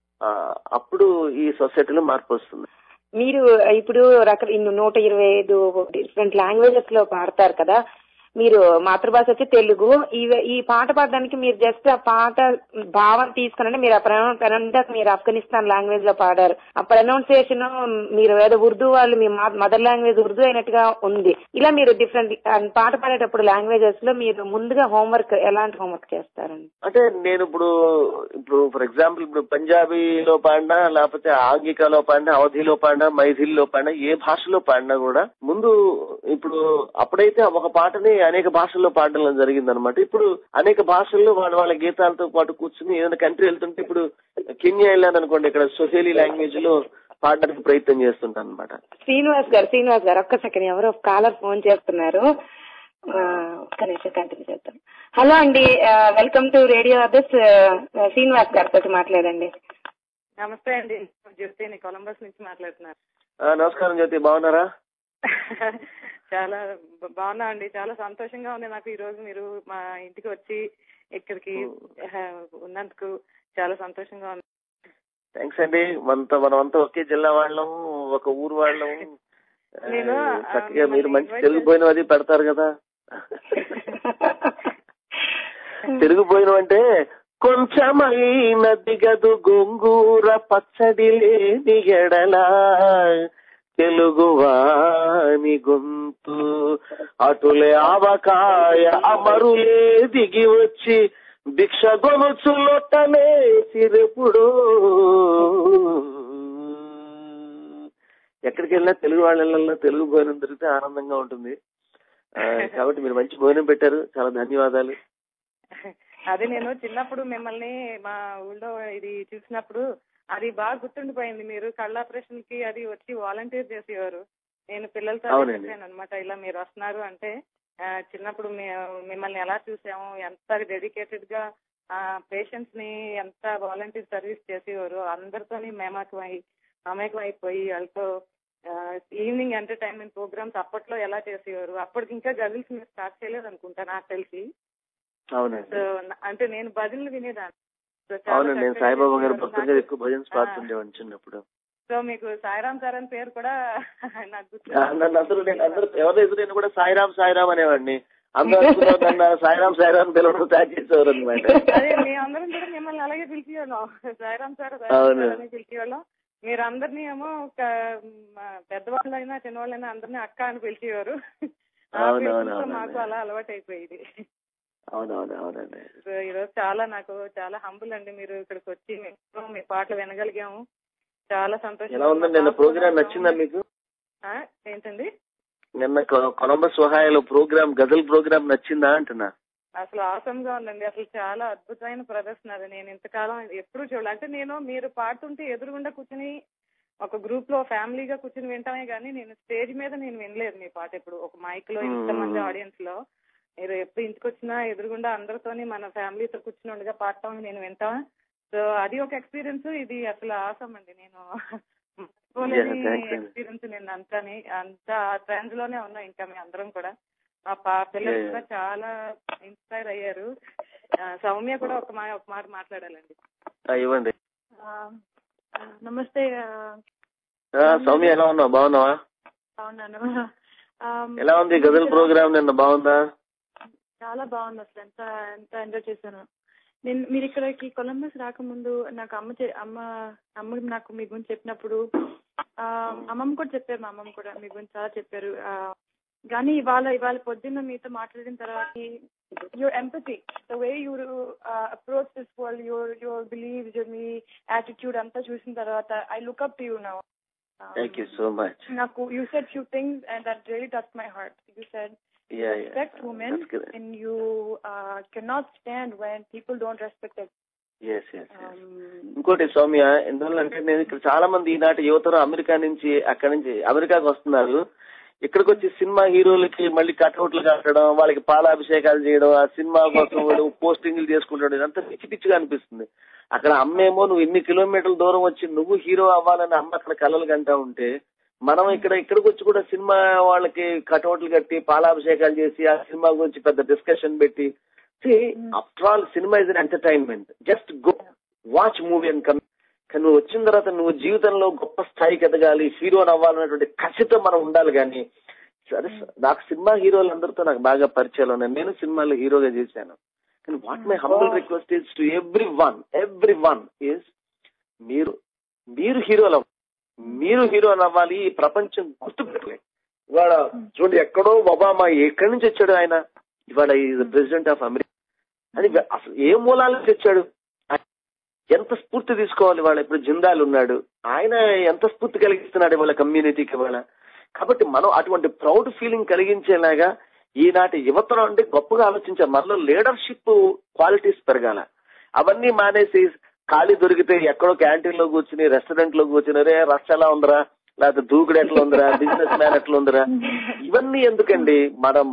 అప్పుడు ఈ సొసైటీలో మార్పు వస్తుంది. మీరు ఇప్పుడు 125 డిఫరెంట్ లాంగ్వేజెస్ లో పాడతారు కదా, మీరు మాతృభాష వచ్చి తెలుగు. ఈ పాట పాడడానికి మీరు జస్ట్ ఆ పాట భావం తీసుకుని మీరు మీరు ఆఫ్ఘనిస్తాన్ లాంగ్వేజ్ లో పాడారు. ఆ ప్రొనౌన్సియేషన్ మీరు ఏదో ఉర్దూ వాళ్ళు మీ మదర్ లాంగ్వేజ్ ఉర్దూ అయినట్టుగా ఉంది. ఇలా మీరు డిఫరెంట్ పాట పాడేటప్పుడు లాంగ్వేజెస్ లో మీరు ముందుగా హోంవర్క్ ఎలాంటి హోంవర్క్ చేస్తారండి? అంటే నేను ఇప్పుడు ఫర్ ఎగ్జాంపుల్ ఇప్పుడు పంజాబీలో పాడినా, లేకపోతే ఆంగికాలో పాడినా, అవధిలో పాడినా, మైథిలిలో పాడినా, ఏ భాషలో పాడినా కూడా ముందు ఇప్పుడు అప్పుడైతే ఒక పాటని అనేక భాషల్లో పాడడం జరిగిందనమాట. ఇప్పుడు అనేక భాషల్లో వాళ్ళ గీతాలతో పాటు కూర్చుని ఏదైనా కంట్రీ వెళ్తుంటే, ఇప్పుడు కెన్యా వెళ్ళాను అనుకోండి, ఇక్కడ సొహేలీ లాంగ్వేజ్ లో పాడడానికి ప్రయత్నం చేస్తుంటాను అనమాట. శ్రీనివాస్ గారు ఒక్క సెకండ్, ఎవరో కాలర్ ఫోన్ చేస్తున్నారు, ఒక్క నిమిషం కంటిన్యూ చేద్దాం. హలో అండి, welcome to radio others. Srinivas గారితో మాట్లాడండి. నమస్తే అండి, జ్యోతి కొలంబస్ నుంచి మాట్లాడుతున్నారు. నమస్కారం జ్యోతి, బాగున్నారా? చాలా బాగున్నా అండి, చాలా సంతోషంగా ఉంది నాకు ఈ రోజు మీరు మా ఇంటికి వచ్చి ఇక్కడికి ఉన్నందుకు చాలా సంతోషంగా ఉంది. థ్యాంక్స్ అండి. మనమంతా ఒకే జిల్లా వాళ్ళం, ఒక ఊరు వాళ్ళం. నేను చక్కగా మీరు మంచి తెలుగు భోజనం అది పెడతారు కదా. తెలుగు భోజనం అంటే కొంచెమైన దిగదు గోంగూర పచ్చడి లేని ఎడలా తెలుగువాని గొంతు అటులే ఆవకాయ అమరులే దిగి వచ్చి భిక్ష గొనుచులొట్టలే సిరెప్పుడు. ఎక్కడికి వెళ్ళినా తెలుగు వాళ్ళ తెలుగు భోజనం దొరికితే ఆనందంగా ఉంటుంది. కాబట్టి మీరు మంచి భోజనం పెట్టారు, చాలా ధన్యవాదాలు. అదే నేను చిన్నప్పుడు మిమ్మల్ని మా ఊళ్ళో ఇది చూసినప్పుడు అది బాగా గుర్తుండిపోయింది. మీరు కళ్ళ ఆపరేషన్ కి అది వచ్చి వాలంటీర్ చేసేవారు. నేను పిల్లలతో చెప్పాను అనమాట, ఇలా మీరు వస్తున్నారు అంటే చిన్నప్పుడు మిమ్మల్ని ఎలా చూసాము, ఎంత డెడికేటెడ్ గా పేషెంట్స్ ని ఎంత వాలంటీర్ సర్వీస్ చేసేవారు. అందరితోని మమేకం అయిపోయి వాళ్ళతో ఈవినింగ్ ఎంటర్టైన్మెంట్ ప్రోగ్రామ్స్ అప్పట్లో ఎలా చేసేవారు. అప్పటికి ఇంకా గజిల్స్ మీరు స్టార్ట్ చేయలేదు అనుకుంటా నాకు తెలిసి. అవునండి, అంటే నేను భజనలు వినేదాన్ని. అవునండి, నేను సాయిబాబా గారు భక్తులుగా ఎక్కువ భజన్స్ పాడుతుండేవాడిని చిన్నప్పుడు. సో మీకు సాయిరామ్ సార్ అని పేరు కూడా నాకు అందరూ ఎవరైతే కూడా సాయిరామ్ సాయిరామ్ అనేవాడిని. అందరూ సాయిరామ్ సాయిరామ్ పిలవడం స్టార్ట్ చేసేవారు అనమాట. అదే మేమందరం కూడా మిమ్మల్ని అలాగే పిలిచేవాళ్ళం, సాయిరామ్ సార్ అని పిలిచేవాళ్ళం. మీరు అందరినీ ఏమో పెద్దవాళ్ళైనా చిన్నవాళ్ళైనా అందరినీ అక్క అని పిలిచేవారు. మాకు అలా అలవాటు అయిపోయింది. అవునవునండి. ఈరోజు నాకు చాలా హంబుల్ అండి, మీరు ఇక్కడికి వచ్చి మీ పాటలు వినగలిగాము, చాలా సంతోషం. ఎలా ఉందండి నిన్న ప్రోగ్రామ్, నచ్చిందా మీకు? ఏంటండి నిన్న కొలంబస్ ఒహాయోలో ప్రోగ్రామ్, గజల్ ప్రోగ్రామ్ నచ్చిందా అంటున్నా? అసలు ఆసమ్ గా ఉందండి, అసలు చాలా అద్భుతమైన ప్రదర్శన. అది నేను ఇంతకాలం ఎప్పుడు చూడాలి. అంటే నేను మీరు పాడుతుంటే ఎదురుగుండా కూర్చుని ఒక గ్రూప్ లో ఫ్యామిలీగా కూర్చుని వింటామే గానీ నేను స్టేజ్ మీద నేను వినలేదు మీ పాట ఎప్పుడు. ఒక మైక్ లో ఇంతమంది ఆడియన్స్ లో మీరు ఎప్పుడు ఇంటికి వచ్చినా ఎదురుగుండా అందరితోని మన ఫ్యామిలీతో కూర్చుని ఉండగా పాడటం నేను వింటా. సో అది ఒక ఎక్స్పీరియన్స్. ఇది అసలు ఆసమ్ అండి, నేను ఎక్స్పీరియన్స్. నేను అంతా ట్రెండ్స్ లోనే ఉన్నా. ఇంకా మీ అందరం కూడా మా పిల్లలు కూడా చాలా ఇన్స్పైర్ అయ్యారు. సౌమ్య కూడా ఒక మాట మాట్లాడాలండి. ఇవ్వండి. నమస్తే సౌమ్య, ఎలా ఉన్నావు? బాగున్నావా? బాగున్నాను. ఎలా ఉంది గజల్ ప్రోగ్రామ్ నిన్న? బాగుందా? చాలా బాగుంది. అసలు ఎంత ఎంజాయ్ చేశాను నేను. మీరు ఇక్కడికి కొలంబస్ రాకముందు నాకు అమ్మ నాకు మీ గురించి చెప్పినప్పుడు అమ్మమ్మ కూడా చెప్పారు, మా అమ్మమ్మ కూడా మీ గురించి చాలా చెప్పారు. కానీ ఇవాళ పొద్దున్న మీతో మాట్లాడిన తర్వాత your empathy, the way you approach this world, your believes, me attitude అంతా చూసిన తర్వాత I look up to you now. Thank you so much. నాకు you said few things and that really touched my heart. You said you respect women and you cannot stand when people don't respect them. Yes. ఇంకోటి సౌమ్య, ఎందువల్లంటే నేను ఇక్కడ చాలా మంది ఈనాటి యువతరం అక్కడి నుంచి అమెరికాకి వస్తున్నారు. ఇక్కడికి వచ్చి సినిమా హీరోలకి మళ్ళీ కట్అవుట్లు కట్టడం, వాళ్ళకి పాలాభిషేకాలు చేయడం, ఆ సినిమా కోసం పోస్టింగ్లు చేసుకుంటాడు, ఇదంతా పిచ్చి పిచ్చిగా అనిపిస్తుంది. అక్కడ అమ్మేమో నువ్వు ఇన్ని కిలోమీటర్ల దూరం వచ్చి నువ్వు హీరో అవ్వాలని అమ్మ అక్కడ కలలు కంటా ఉంటే, మనం ఇక్కడికి వచ్చి కూడా సినిమా వాళ్ళకి కట్అవుట్లు కట్టి పాలాభిషేకాలు చేసి ఆ సినిమా గురించి పెద్ద డిస్కషన్ పెట్టి, after all cinema is an entertainment, just go watch movie and come. కానీ నువ్వు వచ్చిన తర్వాత నువ్వు జీవితంలో గొప్ప స్థాయికి ఎదగాలి, హీరోని అవ్వాలనేటువంటి ఖచ్చితంగా మనం ఉండాలి. కానీ సరే, నాకు సినిమా హీరోలు అందరితో నాకు బాగా పరిచయాలు ఉన్నాయి, నేను సినిమాలో హీరోగా చేశాను. కానీ what my humble request is to every one is మీరు హీరోలు అవ్వాలి. ఈ ప్రపంచం గుర్తుపెట్టలేదు. ఇవాళ చూడండి, ఎక్కడో ఒబామా ఎక్కడి నుంచి వచ్చాడు ఆయన, ఇవాళ ఈజ్ ప్రెసిడెంట్ ఆఫ్ అమెరికా అని అసలు ఏ మూలాల నుంచి వచ్చాడు, ఎంత స్ఫూర్తి తీసుకోవాలి. వాళ్ళ ఇప్పుడు జిందాల్ ఉన్నాడు, ఆయన ఎంత స్ఫూర్తి కలిగిస్తున్నాడు వాళ్ళ కమ్యూనిటీకి ఇవాళ. కాబట్టి మనం అటువంటి ప్రౌడ్ ఫీలింగ్ కలిగించేలాగా ఈనాటి యువతరం అంటే గొప్పగా ఆలోచించాలి. మనలో లీడర్షిప్ క్వాలిటీస్ పెరగాల. అవన్నీ మానేసి ఖాళీ దొరికితే ఎక్కడో క్యాంటీన్ లో కూర్చుని, రెస్టారెంట్ లో కూర్చుని, రే రష్ ఎలా ఉందిరా, లేకపోతే దూకుడు ఎట్లా ఉందిరా, బిజినెస్ మ్యాన్ ఎట్లా ఉందిరా, ఇవన్నీ ఎందుకండి?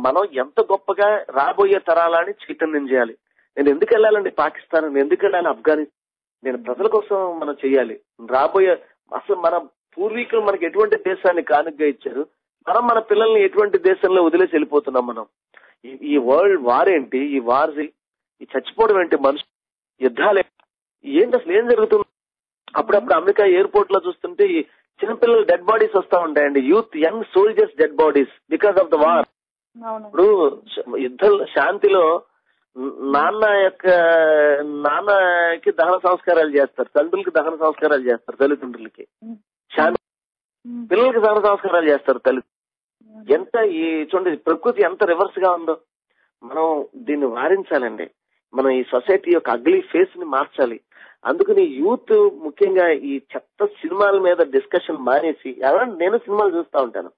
మనం ఎంత గొప్పగా రాబోయే తరాలని చైతన్యం చేయాలి. నేను ఎందుకు వెళ్ళాలండి పాకిస్తాన్, నేను ఎందుకు వెళ్ళాలి ఆఫ్ఘనిస్తాన్? నేను ప్రజల కోసం మనం చెయ్యాలి. రాబోయే అసలు మన పూర్వీకులు మనకి ఎటువంటి దేశాన్ని కానుకగా ఇచ్చారు, మనం మన పిల్లల్ని ఎటువంటి దేశంలో వదిలేసి వెళ్ళిపోతున్నాం మనం. ఈ వరల్డ్ వార్ ఏంటి, ఈ వార్స్, ఈ చచ్చిపోవడం ఏంటి, మనుషులు యుద్ధాలు ఏంటి, అసలు ఏం జరుగుతుంది? అప్పుడప్పుడు అమెరికా ఎయిర్పోర్ట్ లో చూస్తుంటే ఈ చిన్నపిల్లలు డెడ్ బాడీస్ వస్తా ఉంటాయండి, young soldiers dead bodies because of the war. ఇప్పుడు శాంతిలో నాన్నకి దహన సంస్కారాలు చేస్తారు, తండ్రులకి దహన సంస్కారాలు చేస్తారు, తల్లిదండ్రులకి పిల్లలకి దహన సంస్కారాలు చేస్తారు తల్లి. ఎంత ఈ చూడండి ప్రకృతి ఎంత రివర్స్ గా ఉందో. మనం దీన్ని వారించాలండి. మనం ఈ సొసైటీ యొక్క అగ్లీ ఫేస్ ని మార్చాలి. అందుకని యూత్ ముఖ్యంగా ఈ చెత్త సినిమాల మీద డిస్కషన్ మానేసి, ఎవరంటే నేను సినిమాలు చూస్తూ ఉంటాను,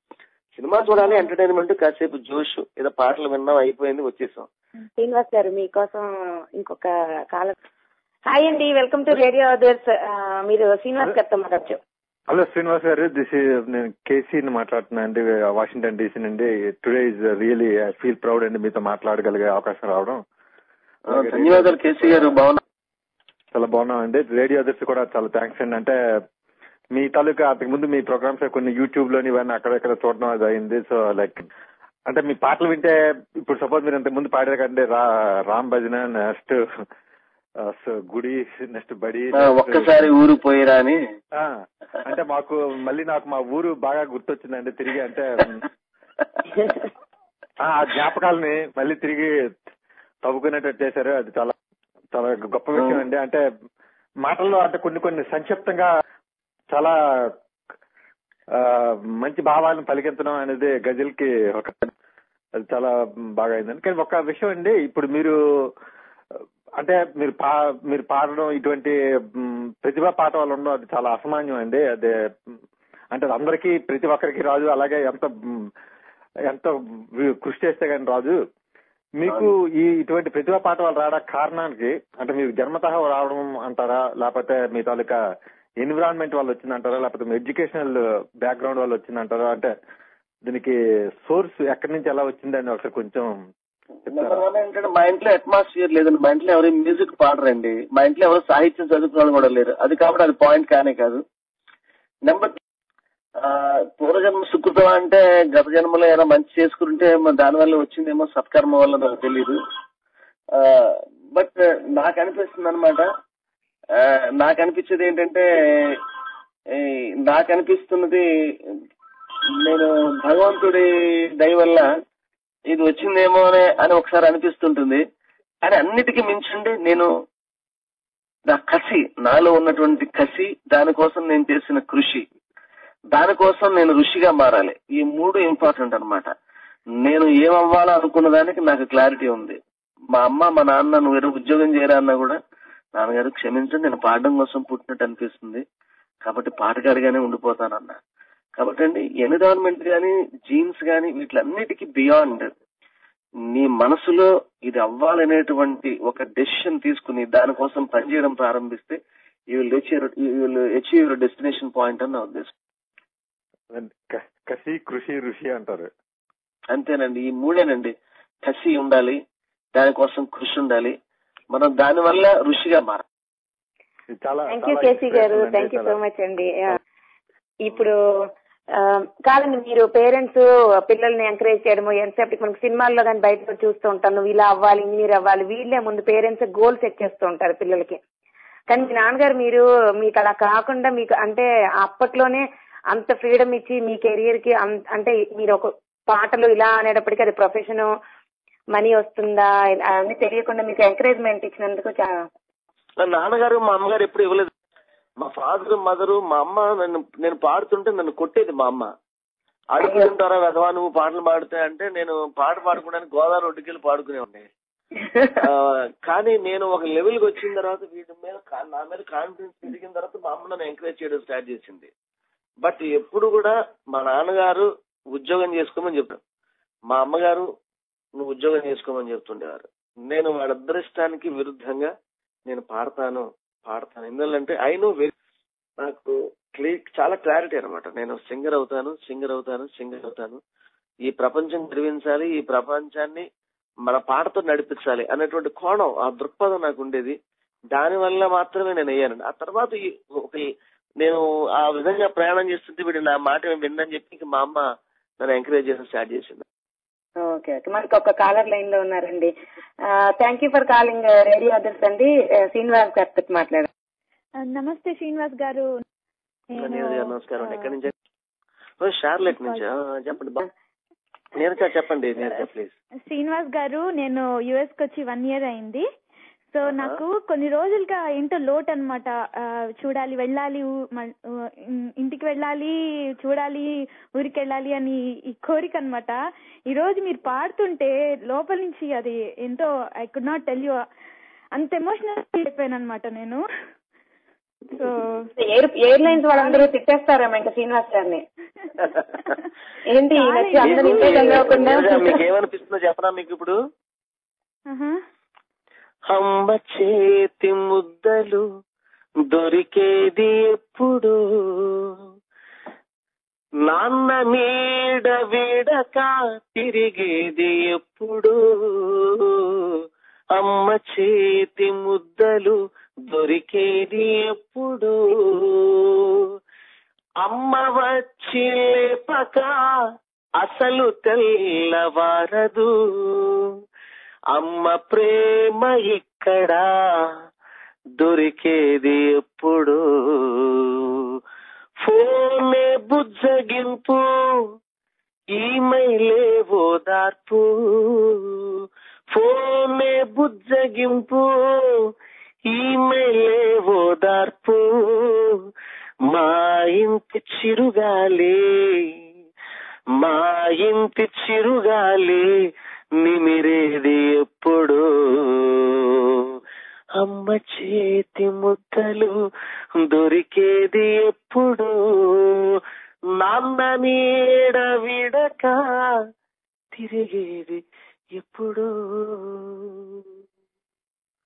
సినిమా చూడాలి, ఎంటర్టైన్మెంట్, కాసేపు జోష్, ఏదో పాటలు విన్నాం, అయిపోయింది, వచ్చేసాం. శ్రీనివాస్ గారు మీకోసం ఇంకొక కాలం. హాయ్ అండి, వెల్కమ్ టు రేడియో అదర్స్. మీరు శ్రీనివాస్ గారితో మాట్లాడచ్చు. హలో శ్రీనివాస్ గారు, నేను కేసీని మాట్లాడుతున్నా అండి, వాషింగ్టన్ డీసీ నుండి. Today is really I feel proud అండి మీతో మాట్లాడగలిగే అవకాశం రావడం. ధన్యవాదాలు కేసీ గారు. చాలా బాగున్నాం అండి. రేడియో అదర్స్ కూడా చాలా థ్యాంక్స్ అండి. అంటే మీ తాలూకా అంతకుముందు మీ ప్రోగ్రామ్స్ కొన్ని యూట్యూబ్ లోని ఇవన్నీ అక్కడెక్కడ చూడడం అది అయింది. సో లైక్ అంటే మీ పాటలు వింటే, ఇప్పుడు సపోజ్ మీరు ఇంతకు ముందు పాడారు కంటే రామ్ భజన, నెక్స్ట్ గుడి, నెక్స్ట్ బడి, ఒక్కసారి ఊరు పోయిరా అని, అంటే నాకు మా ఊరు బాగా గుర్తొచ్చిందండి తిరిగి. అంటే ఆ జ్ఞాపకాలని మళ్ళీ తిరిగి తవ్వుకునేటట్టు చేశారు. అది చాలా చాలా గొప్ప విషయం అండి. అంటే మాటల్లో అంటే కొన్ని సంక్షిప్తంగా చాలా మంచి భావాలను పలికించడం అనేది గజల్ కి అది చాలా బాగా అయిందండి. కానీ ఒక విషయం అండి, ఇప్పుడు మీరు అంటే మీరు పాడడం, ఇటువంటి ప్రతిభా పాఠవాలు ఉండడం అది చాలా అసామాన్యం అండి. అదే అంటే అందరికీ ప్రతి ఒక్కరికి రాదు, అలాగే ఎంత కృషి చేస్తే కానీ రాదు. మీకు ఇటువంటి ప్రతిభా పాఠవాలు రావడానికి కారణానికి అంటే మీకు జన్మతః రావడం అంటారా, లేకపోతే మీ తాలూకా ఎన్విరాన్మెంట్ వల్ల వచ్చిందంటారా, లేకపోతే మీ ఎడ్యుకేషనల్ బ్యాక్గ్రౌండ్ వల్ల వచ్చిందంటారా? అంటే దీనికి సోర్స్ ఎక్కడి నుంచి ఎలా వచ్చిందని ఒకసారి కొంచెం ఏంటంటే, మా ఇంట్లో అట్మాస్ఫియర్ లేదండి. మా ఇంట్లో ఎవరు మ్యూజిక్ పాడరండి. మా ఇంట్లో ఎవరు సాహిత్యం చదువుకున్న కూడా లేరు. అది కాబట్టి అది పాయింట్ కానే కాదు. నెంబర్ పూర్వజన్మ సుకృతం అంటే గత జన్మలో ఏమైనా మంచి చేసుకుంటే దానివల్ల వచ్చిందేమో, సత్కర్మ వల్ల నాకు తెలీదు. బట్ నాకు అనిపిస్తుంది అనమాట, నాకు అనిపించేది ఏంటంటే, నాకు అనిపిస్తున్నది నేను భగవంతుడి దయ వల్ల ఇది వచ్చిందేమో అని ఒకసారి అనిపిస్తుంటుంది. కానీ అన్నిటికీ మించండి నేను నా కసి, నాలో ఉన్నటువంటి కసి, దానికోసం నేను చేసిన కృషి, దానికోసం నేను ఋషిగా మారాలి. ఈ మూడు ఇంపార్టెంట్ అనమాట. నేను ఏమవ్వాలో అనుకున్న దానికి నాకు క్లారిటీ ఉంది. మా అమ్మ మా నాన్న నువ్వు ఏదో ఉద్యోగం చేయరా అన్నా కూడా, నాన్నగారు క్షమించండి, నేను పాడడం కోసం పుట్టినట్టు అనిపిస్తుంది, కాబట్టి పాటగాడిగానే ఉండిపోతానన్నా. కాబట్టి అండి ఎన్విరాన్మెంట్ గానీ, జీన్స్ గానీ, వీటిలన్నిటికీ బియాండ్ నీ మనసులో ఇది అవ్వాలనేటువంటి ఒక డెసిషన్ తీసుకుని దానికోసం పనిచేయడం ప్రారంభిస్తే you will achieve your destination point అని నా ఉద్దేశం. కసి, కృషి, ఋషి అంటారు. అంతేనండి, ఈ మూడేనండి. కసి ఉండాలి, దానికోసం కృషి ఉండాలి, మనం దానివల్ల ఋషిగా మారాలి. థ్యాంక్ యూ కేసీ గారు, థ్యాంక్ యూ సో మచ్ అండి. ఇప్పుడు కాదండి, మీరు పేరెంట్స్ పిల్లల్ని ఎంకరేజ్ చేయడము, ఎంతసేపటికి మనకు సినిమాల్లో కానీ బయటకు చూస్తూ ఉంటాను, నువ్వు ఇలా అవ్వాలి, ఇంజనీర్ అవ్వాలి, వీళ్ళే ముందు పేరెంట్స్ గోల్ సెట్ చేస్తూ ఉంటారు పిల్లలకి. కానీ మీ నాన్నగారు మీకు అలా కాకుండా, మీకు అంటే అప్పట్లోనే అంత ఫ్రీడమ్ ఇచ్చి మీ కెరియర్ కి, అంటే మీరు ఒక పాటలు ఇలా అనేటప్పటికీ అది ప్రొఫెషన్, మనీ వస్తుందా అన్ని తెలియకుండా మీకు ఎంకరేజ్మెంట్ ఇచ్చినందుకు నాన్నగారు మా అమ్మగారు ఎప్పుడు ఇవ్వలేదు. మా ఫాదర్, మదరు, మా అమ్మ నేను పాడుతుంటే నన్ను కొట్టేది. మా అమ్మ అడుగుతుంటారా వెధవా నువ్వు పాటలు పాడితే అంటే, నేను పాట పాడుకోవడానికి గోదావరి ఒడ్డుకి వెళ్ళి పాడుకునేవాడిని. కానీ నేను ఒక లెవెల్కి వచ్చిన తర్వాత వీటి మీద నా మీద కాన్ఫిడెన్స్ పెరిగిన తర్వాత మా అమ్మ నన్ను ఎంకరేజ్ చేయడం స్టార్ట్ చేసింది. బట్ ఎప్పుడు కూడా మా నాన్నగారు ఉద్యోగం చేసుకోమని చెప్పారు, మా అమ్మగారు నువ్వు ఉద్యోగం చేసుకోమని చెప్తుండేవారు. నేను వాళ్ళిద్దరి ఇష్టానికి విరుద్ధంగా నేను పాడతాను. ఎందుకంటే ఐ నో నాకు చాలా క్లారిటీ అనమాట. నేను సింగర్ అవుతాను, ఈ ప్రపంచం గర్వించాలి, ఈ ప్రపంచాన్ని మన పాటతో నడిపించాలి అనేటువంటి కోణం, ఆ దృక్పథం నాకు ఉండేది. దాని వల్ల మాత్రమే నేను అయ్యానండి. ఆ తర్వాత నేను ఆ విధంగా ప్రయాణం చేస్తుంటే వీడు నా మాట విందని చెప్పి మా అమ్మ నన్ను ఎంకరేజ్ చేయడం స్టార్ట్ చేసింది. ఓకే ఓకే, మనకి ఒక కాలర్ లైన్ లో ఉన్నారండి. Thank you for calling radio others అండి. శ్రీనివాస్ గారితో మాట్లాడారు. నమస్తే శ్రీనివాస్ గారు. నమస్కారం. ఎక్కడి నుంచి? షార్లెట్ నుంచి. చెప్పండి. నీరజ చెప్పండి. నీరజ ప్లీజ్. శ్రీనివాస్ గారు, నేను యుఎస్ కి వచ్చి 1 year అయింది. సో నాకు కొన్ని రోజులుగా ఏంటో లోటు అనమాట. చూడాలి, వెళ్ళాలి, ఇంటికి వెళ్ళాలి, చూడాలి, ఊరికి వెళ్ళాలి అని ఈ కోరిక అనమాట. ఈ రోజు మీరు పాడుతుంటే లోపల నుంచి అది ఏంటో I could not tell you, అంత ఎమోషనల్ ఫీల్ అయిపోయాను అనమాట నేను. సో ఎయిర్లైన్స్ వాళ్ళందరూ తిట్టేస్తారేమో ఇంకా శ్రీనివాస్ గారిని. ఏంటి మీకు ఏమనిపిస్తుందో చెప్పనా మీకు ఇప్పుడు? అమ్మ చేతి ముద్దలు దొరికేది ఎప్పుడు, నాన్న నీడ వీడక తిరిగేది ఎప్పుడు, అమ్మ చేతి ముద్దలు దొరికేది ఎప్పుడు, అమ్మ వచ్చి లేపక అసలు తెల్లవారదు, అమ్మ ప్రేమ ఇక్కడ దొరికేది ఎప్పుడు, ఫోనే బుజ్జగింపు, ఈమెయిలే ఓదార్పు, ఫోనే బుజ్జగింపు, ఈమెయిలే ఓదార్పు, మా ఇంటి చిరుగాలి, మా ఇంటి చిరుగాలి నిమిరేది ఎప్పుడు, అమ్మ చేతి ముద్దలు దొరికేది ఎప్పుడు, నాన్న నీడ విడక తిరిగేది ఎప్పుడు.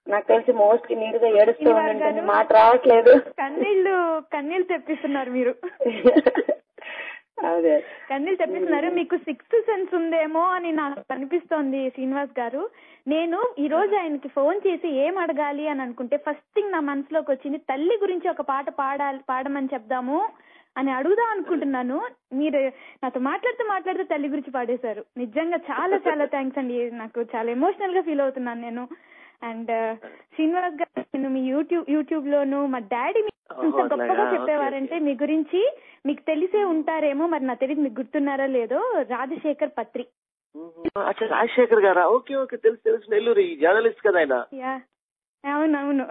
నాకు తెలిసి మోస్ట్లీ నీరుగా ఏడుస్తూ ఉండండి, మాట రావట్లేదు. కన్నీళ్ళు తెప్పిస్తున్నారు మీరు. అదే కన్నీళ్ళు తెప్పిస్తున్నారు. మీకు 6th సెన్స్ ఉందేమో అని నాకు అనిపిస్తోంది శ్రీనివాస్ గారు. నేను ఈ రోజు ఆయనకి ఫోన్ చేసి ఏం అడగాలి అని అనుకుంటే ఫస్ట్ థింగ్ నా మనసులోకి వచ్చింది, తల్లి గురించి ఒక పాట పాడమని చెప్దాము అని అడుగుదాం అనుకుంటున్నాను. మీరు నాతో మాట్లాడుతూ తల్లి గురించి పాడేశారు. నిజంగా చాలా చాలా థ్యాంక్స్ అండి. నాకు చాలా ఎమోషనల్ గా ఫీల్ అవుతున్నాను నేను. అండ్ శ్రీనివాస్ గారు, నేను మీ యూట్యూబ్ లోను మా డాడీ ఇంత గొప్పగా చెప్పేవారంటే మీ గురించి, మీకు తెలిసే ఉంటారేమో, మరి నాకు తెలియదు మీకు గుర్తున్నారో లేదో, రాజశేఖర్ పత్రి. రాజశేఖర్ గారా? ఓకే ఓకే, తెలుసు. నెల్లూరు జర్నలిస్ట్ కదా ఆయన. అవునవును,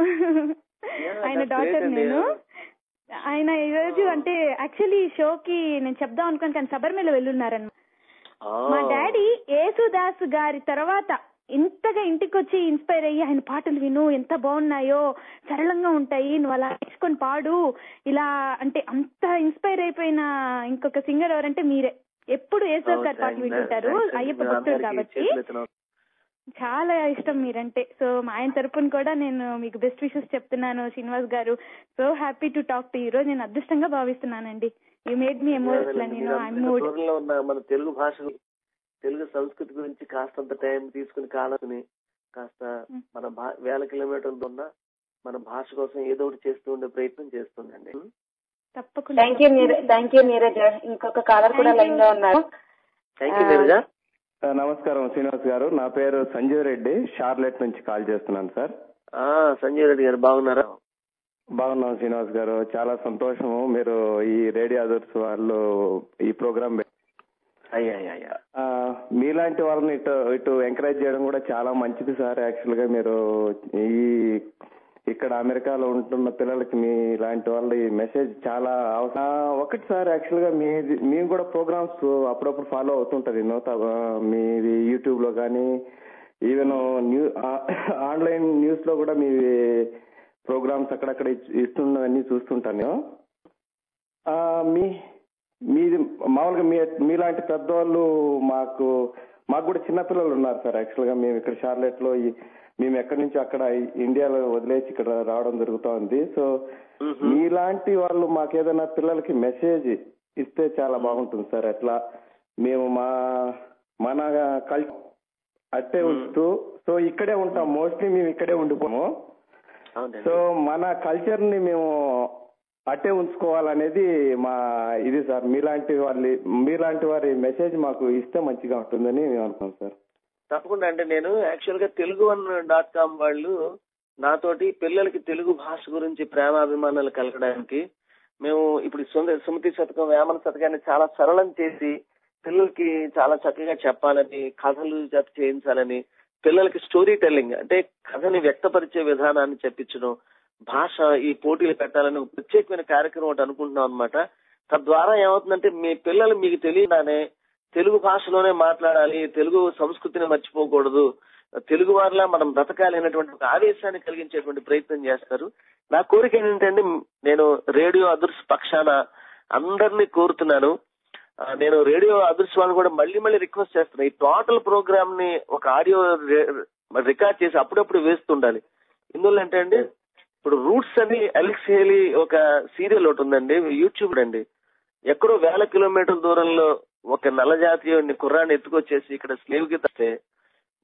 ఆయన డాక్టర్. నేను ఆయన ఈ రోజు అంటే యాక్చువల్లీ షోకి నేను చెప్దాం అనుకున్నాను కానీ శబరిమల వెళ్ళున్నారన్న. మా డాడీ యేసుదాస్ గారి తర్వాత ఇంతగా ఇంటికి వచ్చి ఇన్స్పైర్ అయ్యి, ఆయన పాటలు విను ఎంత బాగున్నాయో, సరళంగా ఉంటాయి, నువ్వు అలా నేర్చుకొని పాడు ఇలా అంటే అంత ఇన్స్పైర్ అయిపోయిన ఇంకొక సింగర్ ఎవరంటే మీరే. ఎప్పుడు యేసుదాస్ గారి పాటలు వింటుంటారు, అయ్యప్ప భక్తుడు కాబట్టి చాలా ఇష్టం మీరంటే. సో ఆయన తరపున కూడా నేను మీకు బెస్ట్ విషెస్ చెప్తున్నాను శ్రీనివాస్ గారు. So happy to talk to. ఈ రోజు నేను అదృష్టంగా భావిస్తున్నానండి. You made me emotional. మన తెలుగు భాష, తెలుగు సంస్కృతి గురించి కాస్తంత టైం తీసుకుని కాలని కాస్త మన వేల కిలోమీటర్లు ఉన్న మన భాష కోసం ఏదో ఒకటి చేస్తూ ఉండే ప్రయత్నం చేస్తుందండి. తప్పకుండా. Thank you Neeraja. ఇంకొక కాలర్ కూడా లైన్ లో ఉన్నారు. Thank you Neeraja. నమస్కారం శ్రీనివాస్ గారు, నా పేరు సంజీవ్ రెడ్డి, షార్లెట్ నుంచి కాల్ చేస్తున్నాను సార్. సంజీవ్ రెడ్డి గారు బాగున్నారా? బాగున్నాం శ్రీనివాస్ గారు, చాలా సంతోషము మీరు ఈ రేడియో అదర్స్ వాళ్ళు ఈ ప్రోగ్రామ్ మీలాంటి వాళ్ళని ఇటు ఎంకరేజ్ చేయడం కూడా చాలా మంచిది సార్. యాక్చువల్ గా మీరు ఇక్కడ అమెరికాలో ఉంటున్న పిల్లలకి మీ లాంటి వాళ్ళ ఈ మెసేజ్ చాలా అవసరం. ఒకటి సార్, యాక్చువల్ గా మేము కూడా ప్రోగ్రామ్స్ అప్పుడప్పుడు ఫాలో అవుతుంటది. మీది యూట్యూబ్ లో కానీ ఈవెన్ ఆన్లైన్ న్యూస్ లో కూడా మీ ప్రోగ్రామ్స్ అక్కడక్కడ ఇస్తున్నవన్నీ చూస్తుంటాను. మీది మామూలుగా మీలాంటి పెద్దవాళ్ళు మాకు కూడా చిన్నపిల్లలు ఉన్నారు సార్. యాక్చువల్ గా మేము ఇక్కడ షార్లెట్ లో మేము ఎక్కడి నుంచి అక్కడ ఇండియాలో వదిలేసి ఇక్కడ రావడం జరుగుతా ఉంది. సో మీలాంటి వాళ్ళు మాకేదైనా పిల్లలకి మెసేజ్ ఇస్తే చాలా బాగుంటుంది సార్. అట్లా మేము మన కల్చర్ అట్టే ఉంచుతూ, సో ఇక్కడే ఉంటాం, మోస్ట్లీ మేము ఇక్కడే ఉండిపోము. సో మన కల్చర్ ని మేము అట్టే ఉంచుకోవాలనేది మా ఇది సార్. మీలాంటి వారి మెసేజ్ మాకు ఇస్తే మంచిగా ఉంటుందని మేము అనుకున్నాం సార్. తప్పకుండా. అంటే నేను యాక్చువల్ గా తెలుగు1.com వాళ్ళు నాతోటి పిల్లలకి తెలుగు భాష గురించి ప్రేమాభిమానాలు కలగడానికి మేము ఇప్పుడు సుమతి శతకం, వేమన శతకాన్ని చాలా సరళం చేసి పిల్లలకి చాలా చక్కగా చెప్పాలని, కథలు చేయించాలని, పిల్లలకి స్టోరీ టెల్లింగ్ అంటే కథని వ్యక్తపరిచే విధానాన్ని చెప్పించడం, భాష ఈ పోటీలు పెట్టాలని ఒక ప్రత్యేకమైన కార్యక్రమం ఒకటి అనుకుంటున్నాం అనమాట. తద్వారా ఏమవుతుందంటే మీ పిల్లలు మీకు తెలియగానే తెలుగు భాషలోనే మాట్లాడాలి, తెలుగు సంస్కృతిని మర్చిపోకూడదు, తెలుగు వారిలా మనం బ్రతకాలి అనేటువంటి ఒక ఆవేశాన్ని కలిగించేటువంటి ప్రయత్నం చేస్తారు. నా కోరిక ఏంటంటే నేను రేడియో అదృశ్య పక్షాన అందరినీ కోరుతున్నాను. నేను రేడియో అదృశ్య వాళ్ళని కూడా మళ్ళీ మళ్ళీ రిక్వెస్ట్ చేస్తున్నాను, ఈ టోటల్ ప్రోగ్రామ్ ని ఒక ఆడియో రికార్డ్ చేసి అప్పుడప్పుడు వేస్తుండాలి. ఇందులో ఏంటంటే ఇప్పుడు రూట్స్ అని అలెక్స్ హేలీ ఒక సీరియల్ ఒకటి ఉందండి యూట్యూబ్ అండి. ఎక్కడో 1000 కిలోమీటర్ల దూరంలో ఒక నల్ల జాతీయ కుర్రాన్ని ఎత్తుకొచ్చేసి ఇక్కడ స్లేవ్ కి తస్తే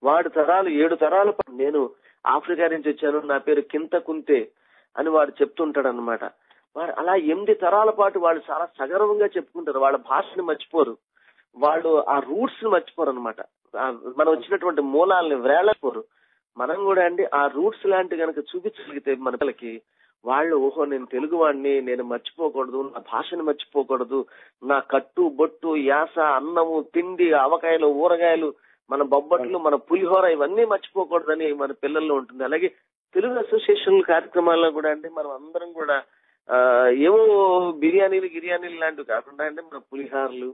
వాడు తరాలు 7 తరాలు నేను ఆఫ్రికా నుంచి వచ్చాను, నా పేరు కింత కుంతే అని వాడు చెప్తుంటాడు అనమాట. వాడు అలా 8 తరాల పాటు వాళ్ళు చాలా సగర్వంగా చెప్పుకుంటారు. వాళ్ళ భాషని మర్చిపోరు, వాళ్ళు ఆ రూట్స్ ని మర్చిపోరు అనమాట. మనం వచ్చినటువంటి మూలాలని వేళపోరు. మనం కూడా అండి ఆ రూట్స్ లాంటి కనుక చూపించగలిగితే మన పిల్లలకి, వాళ్ళు ఓహో నేను తెలుగు వాడిని, నేను మర్చిపోకూడదు, నా భాషని మర్చిపోకూడదు, నా కట్టు బొట్టు యాస అన్నము తిండి ఆవకాయలు ఊరగాయలు మన బొబ్బట్లు మన పులిహోర ఇవన్నీ మర్చిపోకూడదని మన పిల్లల్లో ఉంటుంది. అలాగే తెలుగు అసోసియేషన్ కార్యక్రమాల్లో కూడా అండి మనం అందరం కూడా ఏవో బిర్యానీలు లాంటివి కాకుండా అంటే మన పులిహారలు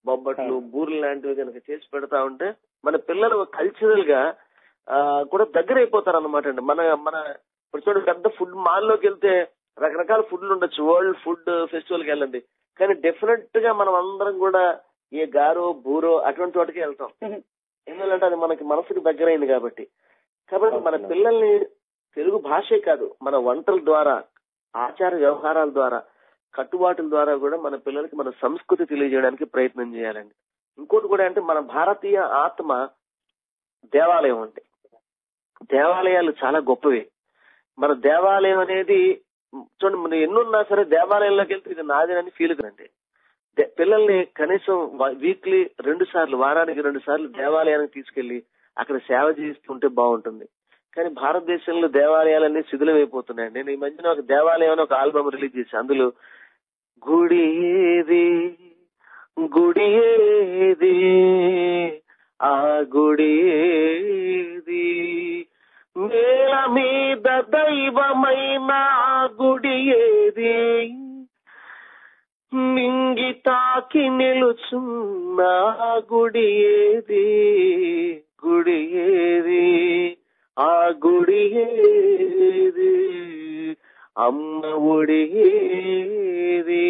బొబ్బట్లు బూరెలు లాంటివి కనుక చేసి పెడతా ఉంటే మన పిల్లలు కల్చరల్ గా కూడా దగ్గర అయిపోతారు అనమాట అండి. మన మన ఇప్పుడు చూడండి పెద్ద ఫుడ్ మాల్లోకి వెళ్తే రకరకాల ఫుడ్లు ఉండొచ్చు, వరల్డ్ ఫుడ్ ఫెస్టివల్ కి వెళ్ళండి, కానీ డెఫినెట్ గా మనం అందరం కూడా ఏ గారో బూరో అటువంటి చోటకి వెళ్తాం. ఎందుకంటే అది మనకి మనసుకు దగ్గరైంది కాబట్టి. మన పిల్లల్ని తెలుగు భాషే కాదు మన వంటల ద్వారా, ఆచార వ్యవహారాల ద్వారా, కట్టుబాటుల ద్వారా కూడా మన పిల్లలకి మన సంస్కృతి తెలియజేయడానికి ప్రయత్నం చేయాలండి. ఇంకోటి కూడా అంటే మన భారతీయ ఆత్మ దేవాలయం అంటే దేవాలయాలు చాలా గొప్పవి. మన దేవాలయం అనేది చూడండి మనం ఎన్నున్నా సరే దేవాలయంలోకి వెళ్తే ఇది నాదేనని ఫీల్ కదండి. పిల్లల్ని కనీసం వీక్లీ 2 సార్లు వారానికి 2 సార్లు దేవాలయానికి తీసుకెళ్లి అక్కడ సేవ చేస్తుంటే బాగుంటుంది. కానీ భారతదేశంలో దేవాలయాలన్నీ శిథిలమైపోతున్నాయండి. నేను ఈ మధ్యన ఒక దేవాలయం అని ఒక ఆల్బమ్ రిలీజ్ చేసి అందులో గుడి ఏది గుడి ఏది ఆ గుడి ఏది నేల మీద దైవమైన గుడి ఏది నింగి తాకి నిలుచున్న గుడి ఏది గుడి ఏది ఆ గుడి ఏది అమ్మ ఒడి ఏది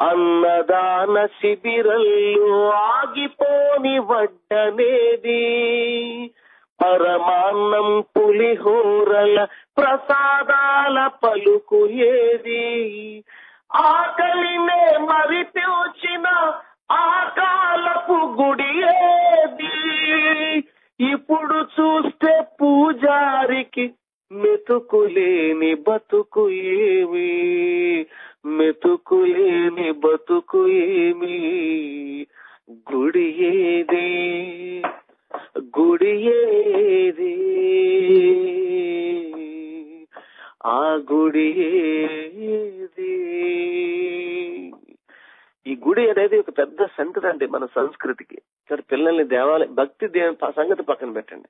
అన్నదాన శిబిరల్లో ఆగిపోని వడ్డనేది పరమాన్నం పులిహోరల ప్రసాదాల పలుకు ఏది ఆకలినే మరిపించిన ఆ కాలపు గుడి ఏది ఇప్పుడు చూస్తే పూజారికి మెతుకులేని బతుకు ఏమి మెతుకులేని బతుకు ఏమి గుడి ఏది గుడి ఏది ఆ గుడి ఏది. ఈ గుడి అనేది ఒక పెద్ద సెంటర్ అండి మన సంస్కృతికి. పిల్లల్ని దేవాలయం భక్తి సంగతి పక్కన పెట్టండి,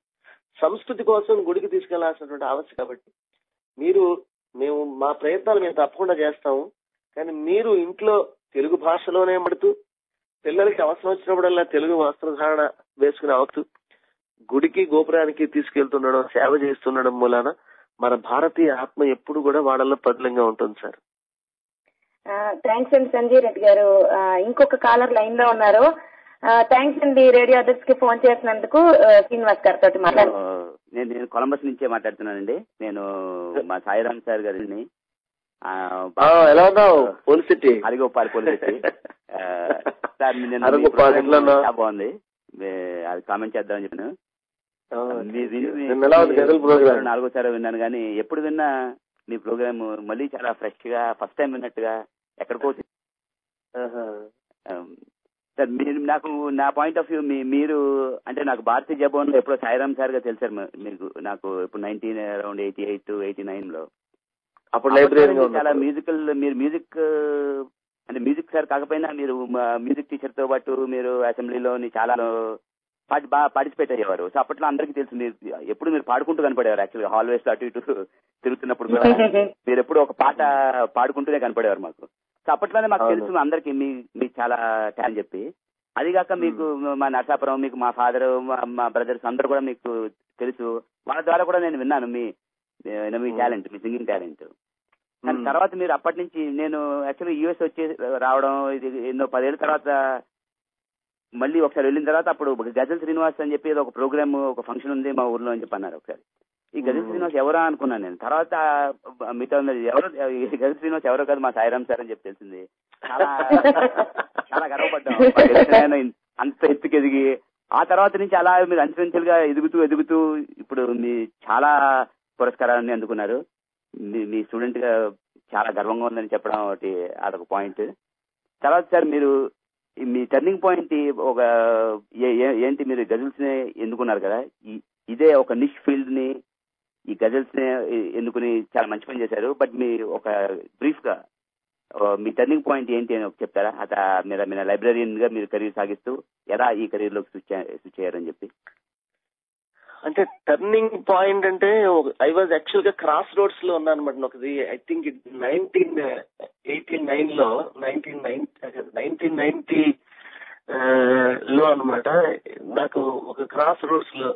సంస్కృతి కోసం గుడికి తీసుకెళ్లాల్సినటువంటి ఆవశ్యకత. కాబట్టి మేము మా ప్రయత్నాలు మేము తప్పకుండా చేస్తాము. కానీ మీరు ఇంట్లో తెలుగు భాషలోనే పడుతూ పిల్లలకి అవసరం వచ్చినప్పుడల్లా తెలుగు వస్త్రధారణ వేసుకుని అవతూ గుడికి గోపురానికి తీసుకెళ్తుండడం సేవ చేస్తుండడం మూలాన మన భారతీయ ఆత్మ ఎప్పుడు కూడా వాళ్ళల్లో పదిలంగా ఉంటుంది సార్. థ్యాంక్స్ అండి సంజయ్ రెడ్డి గారు. ఇంకొక కాలర్ లైన్ లో ఉన్నారు. థ్యాంక్స్ అండి రేడియో అదర్స్ కి ఫోన్ చేసినందుకు. శ్రీనివాస్ గారితో మాట్లాడు. నేను కొలంబస్ నుంచే మాట్లాడుతున్నానండి. నేను మా సాయిరామ్ సార్ గారిని హరిగోపాల్ పోలిసిటీ సార్ బాగుంది, అది కామెంట్ చేద్దామని చెప్పాను. 4సారి విన్నాను కానీ ఎప్పుడు విన్నా మీ ప్రోగ్రామ్ మళ్ళీ చాలా ఫ్రెష్ గా ఫస్ట్ టైం విన్నట్టుగా ఎక్కడికో సార్. మీరు నాకు నా పాయింట్ ఆఫ్ వ్యూ మీరు అంటే నాకు భారతీయ జబోన్ లో ఎప్పుడో సాయిరామ్ సార్ గా తెలిసారు మీకు. నాకు ఇప్పుడు 1988, 89 లో అప్పుడు లైబ్రరీ చాలా మ్యూజికల్ మీరు మ్యూజిక్ అంటే మ్యూజిక్ సార్ కాకపోయినా మీరు మ్యూజిక్ టీచర్ తో పాటు మీరు అసెంబ్లీలోని చాలా బాగా పార్టిసిపేట్ అయ్యేవారు. సో అప్పట్లో అందరికీ తెలుసు మీరు ఎప్పుడు మీరు పాడుకుంటూ కనపడేవారు. యాక్చువల్గా హాల్వేస్ అటు ఇటు తిరుగుతున్నప్పుడు కూడా మీరు ఎప్పుడు ఒక పాట పాడుకుంటూనే కనపడేవారు మాకు. సో అప్పట్లోనే మాకు తెలుసు అందరికి మీకు చాలా టాలెంట్ చెప్పి. అదిగాక మీకు మా నరసాపురం, మీకు మా ఫాదర్, మా బ్రదర్స్ అందరూ కూడా మీకు తెలుసు. వాళ్ళ ద్వారా కూడా నేను విన్నాను మీ టాలెంట్, మీ సింగింగ్ టాలెంట్. కానీ తర్వాత మీరు అప్పటి నుంచి నేను యాక్చువల్లీ యూఎస్ వచ్చి రావడం ఇది ఎన్నో 10 ఏళ్ళ తర్వాత మళ్ళీ ఒకసారి వెళ్ళిన తర్వాత అప్పుడు గజల్ శ్రీనివాస్ అని చెప్పి ఒక ప్రోగ్రామ్, ఒక ఫంక్షన్ ఉంది మా ఊర్లో అని చెప్పి అన్నారు. ఒకసారి ఈ గజల్ శ్రీనివాస్ ఎవరా అనుకున్నాను నేను. తర్వాత మీతో ఎవరు గజల్ శ్రీనివాస్ ఎవరో కాదు మా సాయిరామ్ సార్ అని చెప్పి తెలిసింది. చాలా చాలా గర్వపడ్డాం అంత ఎత్తుకెదిగి. ఆ తర్వాత నుంచి అలా మీరు అంచెంచెలుగా గా ఎదుగుతూ ఇప్పుడు మీ చాలా పురస్కారాలన్నీ అందుకున్నారు. మీ స్టూడెంట్ గా చాలా గర్వంగా ఉందని చెప్పడం అదొక పాయింట్. తర్వాత సార్ మీరు మీ టర్నింగ్ పాయింట్ ఒక ఏంటి, మీరు గజల్స్ ని ఎన్నుకున్నారు కదా, ఇదే ఒక నిష్ ఫీల్డ్ ని ఈ గజల్స్ ని ఎన్నుకుని చాలా మంచి పని చేశారు. బట్ మీ ఒక బ్రీఫ్ గా మీ టర్నింగ్ పాయింట్ ఏంటి అని చెప్తారా? మీరు లైబ్రరీన్ గా మీరు కెరీర్ సాగిస్తూ ఎలా ఈ కెరీర్ లోకి స్విచ్ అయ్యారని చెప్పి. అంటే టర్నింగ్ పాయింట్ అంటే ఐ వాజ్ యాక్చువల్ గా క్రాస్ రోడ్స్ లో ఉన్నాను అనమాట. ఒకది ఐ థింక్ 1990 లో అనమాట. నాకు ఒక క్రాస్ రోడ్స్ లో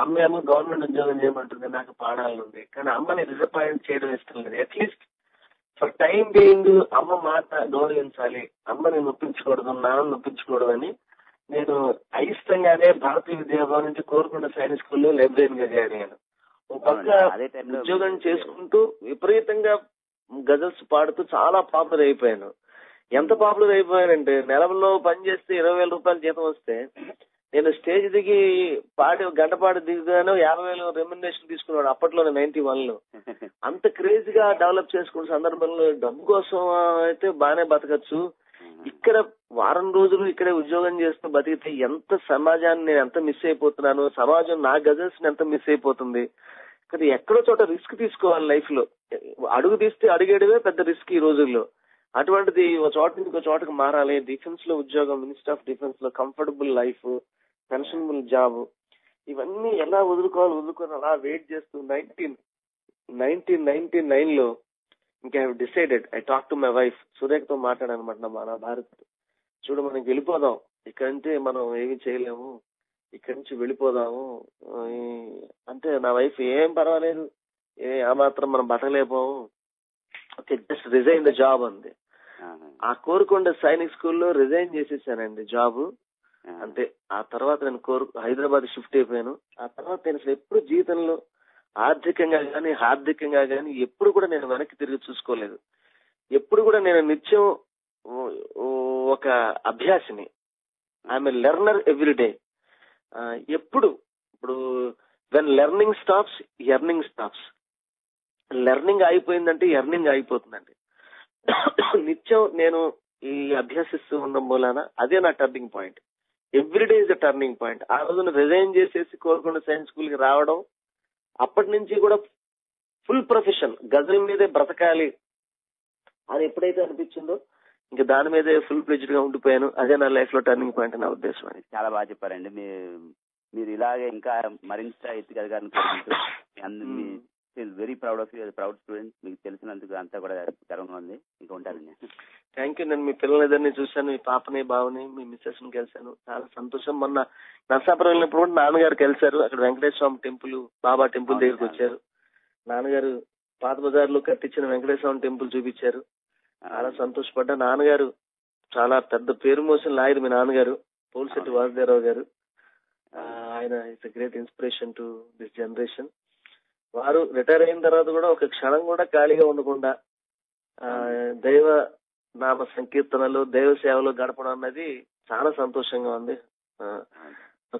అమ్మ గవర్నమెంట్ ఉద్యోగం చేయమంటుంది, నాకు పాడాలనుంది. కానీ అమ్మని డిసప్పాయింట్ చేయడం ఇష్టం లేదు. అట్లీస్ట్ ఫర్ టైం బీయింగ్ అమ్మ మాట గౌరవించాలి, అమ్మని నొప్పించకూడదు, నాన్న నొప్పించకూడదు అని నేను అయిష్టంగానే భారతీయ విద్యాభవన్ నుంచి కోరుకొండ సైన్స్ స్కూల్లో లైబ్రరీన్ గా జాయిన్ అయ్యాను. ఒక పక్క ఉద్యోగం చేసుకుంటూ విపరీతంగా గజల్స్ పాడుతూ చాలా పాపులర్ అయిపోయాను. ఎంత పాపులర్ అయిపోయానంటే నెలలో పనిచేస్తే 20,000 రూపాయల జీతం వస్తే నేను స్టేజ్ దిగి పాడి గంట పాడి దిగుతాను 50,000 రెమ్యునరేషన్ తీసుకున్నాడు అప్పట్లో 91 లో. అంత క్రేజీగా డెవలప్ చేసుకున్న సందర్భంలో డబ్బు కోసం అయితే బాగానే బతకచ్చు, ఇక్కడ వారం రోజులు ఇక్కడే ఉద్యోగం చేస్తూ బతికితే ఎంత సమాజాన్ని నేను ఎంత మిస్ అయిపోతున్నాను, సమాజం నా గజల్స్ ని ఎంత మిస్ అయిపోతుంది. కానీ ఎక్కడో చోట రిస్క్ తీసుకోవాలి లైఫ్ లో. అడుగు తీస్తే అడిగేయడమే పెద్ద రిస్క్ ఈ రోజుల్లో. అటువంటిది ఒక చోట నుంచి ఒక చోటకు మారాలి. డిఫెన్స్ లో ఉద్యోగం, మినిస్టర్ ఆఫ్ డిఫెన్స్ లో కంఫర్టబుల్ లైఫ్, పెన్షనబుల్ జాబ్, ఇవన్నీ ఎలా వదులుకొని అలా వెయిట్ చేస్తూ 1999 లో ఇంకా I decided, I talk to my wife సురేఖతో మాట్లాడాను అనమాట, నా భారత్ చూడు మనం వెళ్ళిపోదాం, ఇక్కడంటే మనం ఏమి చేయలేము, ఇక్కడి నుంచి వెళ్ళిపోదాము అంటే నా వైఫ్ ఏం పర్వాలేదు, ఆ మాత్రం మనం బతకలేకపోము, okay just resign the job అంది. ఆ కోరుకొండ సైనిక్ స్కూల్లో రిజైన్ చేసేసానండి జాబ్. అంతే. ఆ తర్వాత నేను హైదరాబాద్ షిఫ్ట్ అయిపోయాను. ఆ తర్వాత నేను అసలు ఎప్పుడు జీవితంలో ఆర్థికంగా గానీ హార్దికంగా గానీ ఎప్పుడు కూడా నేను వెనక్కి తిరిగి చూసుకోలేదు. ఎప్పుడు కూడా నేను నిత్యం ఒక అభ్యాసిని, I'm a learner every day. ఇప్పుడు when learning stops earning stops. Learning అయిపోయిందంటే ఎర్నింగ్ అయిపోతుందండి. నిత్యం నేను ఈ అభ్యసిస్తూ ఉన్న మూలాన అదే నా turning point. Every day is the turning point. ఆ రోజున రిజైన్ చేసేసి కోరుకొండ సైన్స్ స్కూల్ కి రావడం, అప్పటి నుంచి కూడా ఫుల్ ప్రొఫెషన్ గజల్ మీదే బ్రతకాలి అని ఎప్పుడైతే అనిపించిందో ఇంకా దాని మీదే ఫుల్ ప్లెజ్డ్ గా ఉండిపోయాను. అదే నా లైఫ్ లో టర్నింగ్ పాయింట్ నా ఉద్దేశం. అని చాలా బాగా చెప్పారండి. మీరు ఇలాగే ఇంకా మరింత ఎత్తుగలగాలని very proud of you, proud student. మీకు తెలిసినందుకు అంతా కూడా గర్వంగా ఉంది. ఇంకా ఉంటారండి. Thank you. నేను మీ పిల్లలిద్దరిని చూశాను, మీ పాపని బావని మీ మిస్సెస్ ని కలిశాను, చాలా సంతోషం. మొన్న నరసాపురం వెళ్ళినప్పుడు కూడా నాన్నగారు కలిశారు. అక్కడ వెంకటేశ్వర స్వామి టెంపుల్, బాబా టెంపుల్ దగ్గరికి వచ్చారు. నాన్నగారు పాత బజార్ లో కట్టించిన వెంకటేశ్వర స్వామి టెంపుల్ చూపించారు. చాలా సంతోషపడ్డా. నాన్నగారు చాలా పెద్ద పేరు మోసిన లాయర్ మీ నాన్నగారు, పోల్శెట్టి వాసుదేవరావు గారు. ఆయన it's a great inspiration to this generation. వారు రిటైర్ అయిన తర్వాత కూడా ఒక క్షణం కూడా ఖాళీగా ఉండకుండా దైవ నామ సంకీర్తనలు, దైవ సేవలో గడపడం అన్నది చాలా సంతోషంగా ఉంది.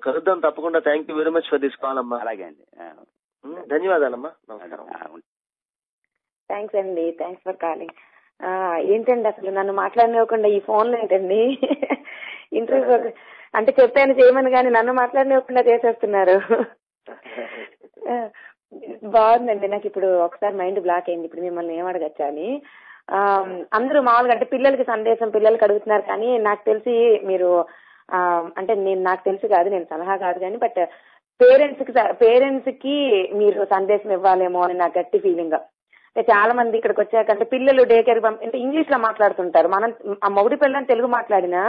కలుద్దాం తప్పకుండా. Thank you very much for this call అమ్మా. అలాగే అండి, ధన్యవాదాలమ్మా. నమస్కారం. థ్యాంక్స్ అండి, థ్యాంక్స్ ఫర్ కాలింగ్. ఏంటండి అసలు నన్ను మాట్లాడనివ్వకుండా ఈ ఫోన్లో ఏంటండి ఇంటర్వ్యూ అంటే చెప్పాను చేయమని కానీ నన్ను మాట్లాడనివ్వకుండా చేసేస్తున్నారు. బాగుందండి. నాకు ఇప్పుడు ఒకసారి మైండ్ బ్లాక్ అయింది, ఇప్పుడు మిమ్మల్ని ఏం అడగచ్చా అని. అందరూ మామూలుగా అంటే పిల్లలకి సందేశం పిల్లలకి అడుగుతున్నారు, కానీ నాకు తెలిసి మీరు అంటే నాకు తెలిసి కాదు, నేను సలహా కాదు కానీ, బట్ పేరెంట్స్ కి మీరు సందేశం ఇవ్వాలేమో అని నా గట్టి ఫీలింగ్. అంటే చాలా మంది ఇక్కడికి వచ్చాకంటే పిల్లలు డే కేర్ అంటే ఇంగ్లీష్ లో మాట్లాడుతుంటారు. మనం ఆ మొగుడి పిల్లలని తెలుగు మాట్లాడినా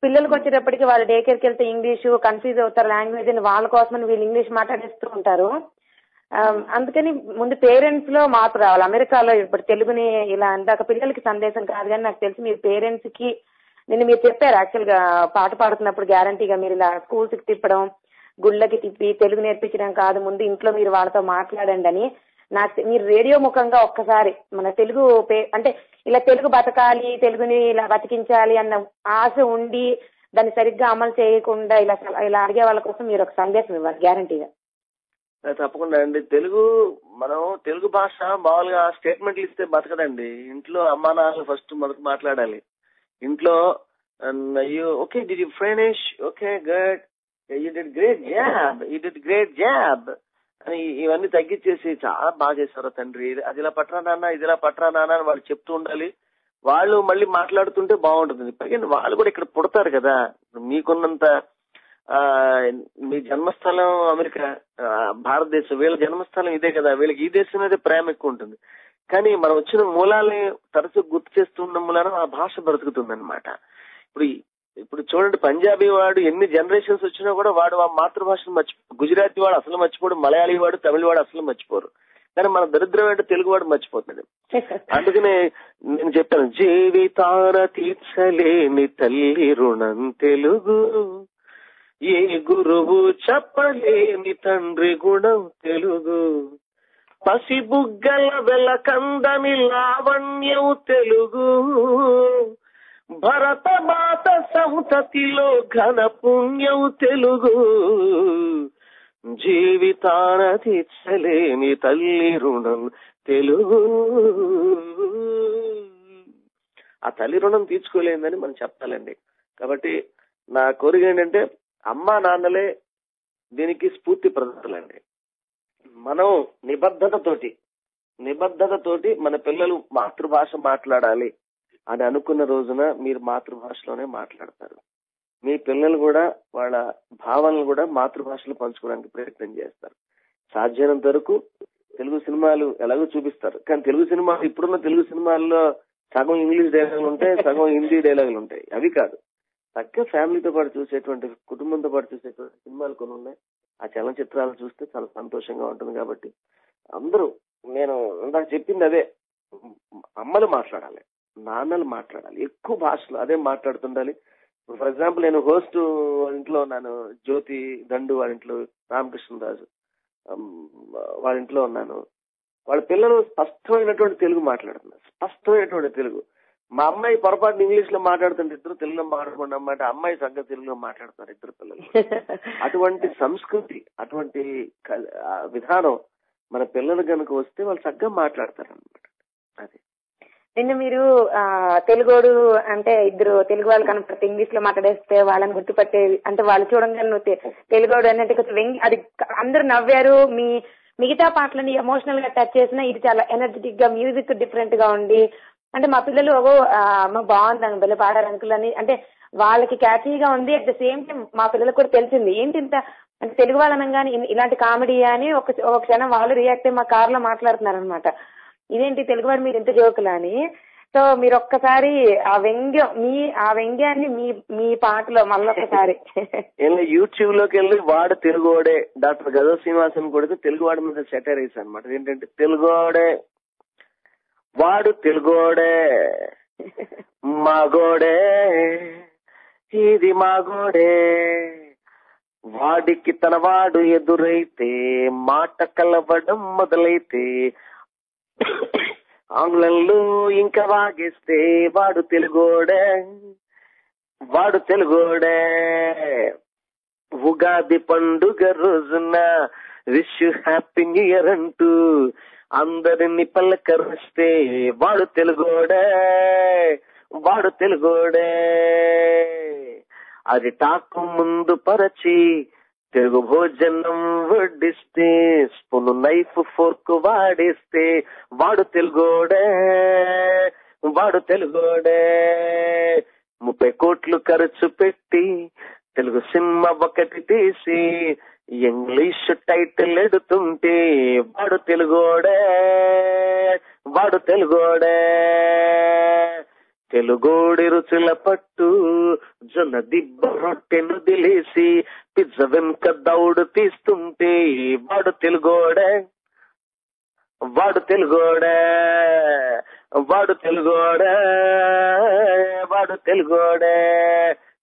పిల్లలకు వచ్చేటప్పటికి వాళ్ళు డే కేర్కి వెళ్తే ఇంగ్లీషు కన్ఫ్యూజ్ అవుతారు, లాంగ్వేజ్ అని వాళ్ళ కోసమని వీళ్ళు ఇంగ్లీష్ మాట్లాడేస్తూ ఉంటారు. అందుకని ముందు పేరెంట్స్ లో మార్పు రావాలి. అమెరికాలో ఇప్పుడు తెలుగుని ఇలా అందాక పిల్లలకి సందేశం కాదు, కానీ నాకు తెలిసి మీరు పేరెంట్స్ కి మీరు చెప్పారు యాక్చువల్ గా పాట పాడుతున్నప్పుడు గ్యారంటీగా మీరు ఇలా స్కూల్స్ కి తిప్పడం, గుళ్ళకి తిప్పి తెలుగు నేర్పించడం కాదు, ముందు ఇంట్లో మీరు వాళ్ళతో మాట్లాడండి అని. నాకు మీరు రేడియో ముఖంగా ఒక్కసారి మన తెలుగు అంటే ఇలా తెలుగు బతకాలి, తెలుగుని ఇలా బతికించాలి అన్న ఆశ ఉండి దాన్ని సరిగ్గా అమలు చేయకుండా ఇలా అడిగే వాళ్ళ కోసం మీరు ఒక సందేశం ఇవ్వాలి గ్యారంటీగా. తప్పకుండా అండి. మనం తెలుగు భాష మామూలుగా స్టేట్మెంట్లు ఇస్తే బతకదండి. ఇంట్లో అమ్మా నాన్నలు ఫస్ట్ మొదటి మాట్లాడాలి. ఇంట్లో okay did you finish, okay good, you did great job అని ఇవన్నీ తగ్గించేసి చాలా బాగా చేశారు తండ్రి, అది ఇలా పట్టరా నాన్న, ఇది ఇలా పట్టరా నాన్న అని వాళ్ళు చెప్తూ ఉండాలి. వాళ్ళు మళ్ళీ మాట్లాడుతుంటే బాగుంటుంది. పైగా వాళ్ళు కూడా ఇక్కడ పుడతారు కదా, మీకున్నంత మీ జన్మస్థలం అమెరికా, భారతదేశం, వీళ్ళ జన్మస్థలం ఇదే కదా, వీళ్ళకి ఈ దేశం మీద ప్రేమ ఎక్కువ ఉంటుంది. కానీ మనం వచ్చిన మూలాల్ని తరచు గుర్తు చేస్తున్న మూలాన ఆ భాష బ్రతుకుతుంది అనమాట. ఇప్పుడు చూడండి, పంజాబీ వాడు ఎన్ని జనరేషన్స్ వచ్చినా కూడా వాడు ఆ మాతృభాషను గుజరాతీ వాడు అసలు మర్చిపోడు, మలయాళీ వాడు తమిళ వాడు అసలు మర్చిపోరు. కానీ మన దరిద్రం ఏంటో తెలుగు వాడు మర్చిపోతున్నాడు. అందుకనే నేను చెప్పాను, జీవితాన తీర్చలేని తల్లి రుణం తెలుగు, ఏ గురువు చెప్పలేని తండ్రి గుణం తెలుగు, పసిబుగ్గల వెలకందని లావణ్యం తెలుగు, భరత మాత సంతతిలో ఘన పుణ్యం తెలుగు, జీవితాన తీర్చలేని తల్లి రుణం తెలుగు. ఆ తల్లి రుణం తీర్చుకోలేదని మనం చెప్పాలండి. కాబట్టి నా కోరిక ఏంటంటే అమ్మా నాన్నలే దీనికి స్ఫూర్తి ప్రదాతలండి. మనం నిబద్ధతతోటి మన పిల్లలు మాతృభాష మాట్లాడాలి అని అనుకున్న రోజున మీరు మాతృభాషలోనే మాట్లాడతారు. మీ పిల్లలు కూడా వాళ్ళ భావనలు కూడా మాతృభాషలో పంచుకోవడానికి ప్రయత్నం చేస్తారు. సాధ్యమైనంత వరకు తెలుగు సినిమాలు ఎలాగో చూపిస్తారు, కానీ ఇప్పుడున్న తెలుగు సినిమాల్లో సగం ఇంగ్లీష్ డైలాగులు ఉంటాయి, సగం హిందీ డైలాగులు ఉంటాయి. అవి కాదు, చక్కగా ఫ్యామిలీతో పాటు చూసేటువంటి, కుటుంబంతో పాటు చూసేటువంటి సినిమాలు కొన్ని ఉన్నాయి. ఆ చలనచిత్రాలు చూస్తే చాలా సంతోషంగా ఉంటుంది. కాబట్టి అందరూ, నేను ఇందాక చెప్పింది అదే, అమ్మలు మాట్లాడాలి, నాన్నలు మాట్లాడాలి, ఎక్కువ భాషలు అదే మాట్లాడుతుండాలి. ఫర్ ఎగ్జాంపుల్, నేను హోస్ట్ ఇంట్లో ఉన్నాను, జ్యోతి దండు వాళ్ళ ఇంట్లో, రామకృష్ణరాజు వాళ్ళ ఇంట్లో ఉన్నాను. వాళ్ళ పిల్లలు స్పష్టమైనటువంటి తెలుగు మాట్లాడుతున్నారు, స్పష్టమైనటువంటి తెలుగు. మా అమ్మాయి పొరపాటున ఇంగ్లీష్ లో మాట్లాడుతుంటే ఇద్దరు తెలుగులో మాట్లాడుకోండి అమ్మాట, అమ్మాయి సంగతి తెలుగులో మాట్లాడుతున్నారు ఇద్దరు పిల్లలు. అటువంటి సంస్కృతి, అటువంటి విధానం మన పిల్లలు కనుక వస్తే వాళ్ళు చక్కగా మాట్లాడతారు అనమాట. అది నిన్న మీరు తెలుగోడు అంటే ఇద్దరు తెలుగు వాళ్ళు కనపడితే ఇంగ్లీష్ లో మాట్లాడేస్తే వాళ్ళని గుర్తుపట్టే, అంటే వాళ్ళు చూడంగానే నువ్వు తెలుగోడు అన్నట్టు అది అందరూ నవ్వారు. మిగతా పాటలని ఎమోషనల్ గా టచ్ చేసినా ఇది చాలా ఎనర్జెటిక్ గా, మ్యూజిక్ డిఫరెంట్ గా ఉండి, అంటే మా పిల్లలు అమ్మ బాగుంది పిల్లలు పాడారు అంకుల్ అని, అంటే వాళ్ళకి క్యాచీగా ఉంది. అట్ ద సేమ్ టైం మా పిల్లలకు కూడా తెలిసింది ఏంటి ఇంత అంటే తెలుగు వాళ్ళనంగానే ఇలాంటి కామెడీ అని ఒక క్షణం వాళ్ళు రియాక్ట్ అయ్యి మా కార్ లో మాట్లాడుతున్నారు అనమాట, ఇదేంటి తెలుగువాడు మీరు ఇంత జోకులా అని. సో మీరు ఒక్కసారి ఆ వ్యంగ్యాన్ని మీ పాటలో మళ్ళొక్కసారి యూట్యూబ్ లోకి వెళ్ళి వాడు తెలుగువాడే డాక్టర్ గజ శ్రీనివాసన్ కొడితే తెలుగువాడి మీద సెటైర్ వేసాను అనమాట. ఏంటంటే తెలుగోడే, వాడు తెలుగోడే, మాగోడే, ఇది మాగోడే, వాడికి తన వాడు ఎదురైతే మాట కలవడం మొదలైతే ఆంగ్లంలో ఇంకా వాగేస్తే వాడు తెలుగోడే, వాడు తెలుగోడే, ఉగాది పండుగ రోజున విష్ హ్యాపీ న్యూ ఇయర్ అంటూ అందరిని పలకరిస్తే వాడు తెలుగోడే, వాడు తెలుగోడే, అది టాకు ముందు పరచి తెలుగు భోజనం వడ్డిస్తే స్పూన్ నైఫ్ ఫోర్క్ వాడేస్తే వాడు తెలుగోడే 30 కోట్లు ఖర్చు పెట్టి తెలుగు సినిమా ఒకటి తీసి ఇంగ్లీష్ టైటిల్ ఎడుతుంటే వాడు తెలుగోడే తెలుగోడి రుచుల పట్టు జొన్న దిబ్బ రొట్టెను దిలేసి పిజ్జ వెనుక దౌడు తీస్తుంటే వాడు తెలుగోడే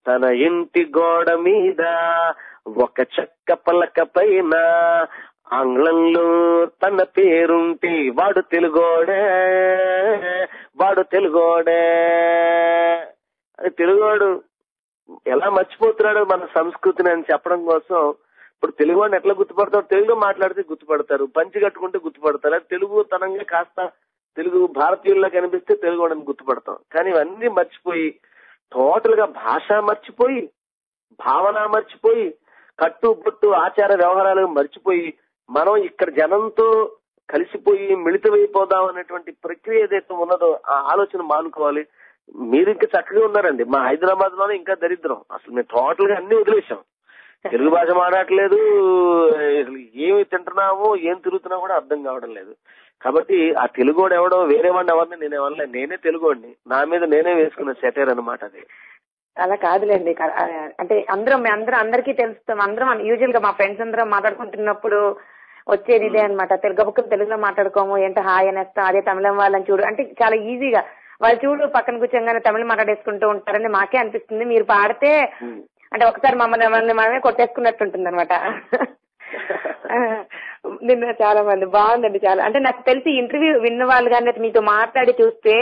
తన ఇంటి గోడ మీద ఒక చెక్క పలక పైన ఆంగ్లంలో తన పేరుంటే వాడు తెలుగోడే అది తెలుగోడు ఎలా మర్చిపోతున్నాడు మన సంస్కృతిని అని చెప్పడం కోసం ఇప్పుడు తెలుగువాడిని ఎట్లా గుర్తుపడతారు? తెలుగులో మాట్లాడితే గుర్తుపడతారు, పంచి కట్టుకుంటే గుర్తుపడతారు. అది తెలుగు తనంగా కాస్త తెలుగు భారతీయుల్లో కనిపిస్తే తెలుగువాడిని గుర్తుపడతాం. కానీ ఇవన్నీ మర్చిపోయి టోటల్ గా భాష మర్చిపోయి, భావన మర్చిపోయి, కట్టు బొట్టు ఆచార వ్యవహారాలు మర్చిపోయి మనం ఇక్కడ జనంతో కలిసిపోయి మిళితమైపోదాం అనేటువంటి ప్రక్రియ ఏదైతే ఉన్నదో ఆ ఆలోచన మానుకోవాలి. మీరు ఇంకా చక్కగా ఉన్నారండి. మా హైదరాబాద్ లోనే ఇంకా దరిద్రం. అసలు మేము టోటల్ గా అన్ని వదిలేసాం. తెలుగు భాష మాట్లాడట్లేదు, ఏమి తింటున్నామో ఏం తిరుగుతున్నా కూడా అర్థం కావడం లేదు. కాబట్టి ఆ తెలుగోడు ఎవడో వేరే వాడిని ఎవరిని నేనేమన్నా, నేనే తెలుగోడిని, నా మీద నేనే వేసుకున్న సెటైర్ అనమాట అది. అలా కాదులేండి. అంటే అందరికీ తెలుస్తాం. అందరం యూజువల్ గా మా ఫ్రెండ్స్ అందరం మాట్లాడుకుంటున్నప్పుడు వచ్చేది ఇదే అనమాట. తెలుగులో మాట్లాడుకోము, ఏంటో హాయ్ అనేస్తాం. అదే తమిళం వాళ్ళని చూడు అంటే చాలా ఈజీగా వాళ్ళు చూడు పక్కన కూర్చోగానే తమిళ మాట్లాడేసుకుంటూ ఉంటారని మాకే అనిపిస్తుంది. మీరు పాడితే అంటే ఒకసారి మనమే కొట్టేసుకున్నట్టుంటుంది అనమాట. నిన్న చాలా మంది బాగుందండి. చాలా అంటే నాకు తెలిసి ఇంటర్వ్యూ విన్న వాళ్ళు కానీ మీతో మాట్లాడి చూస్తే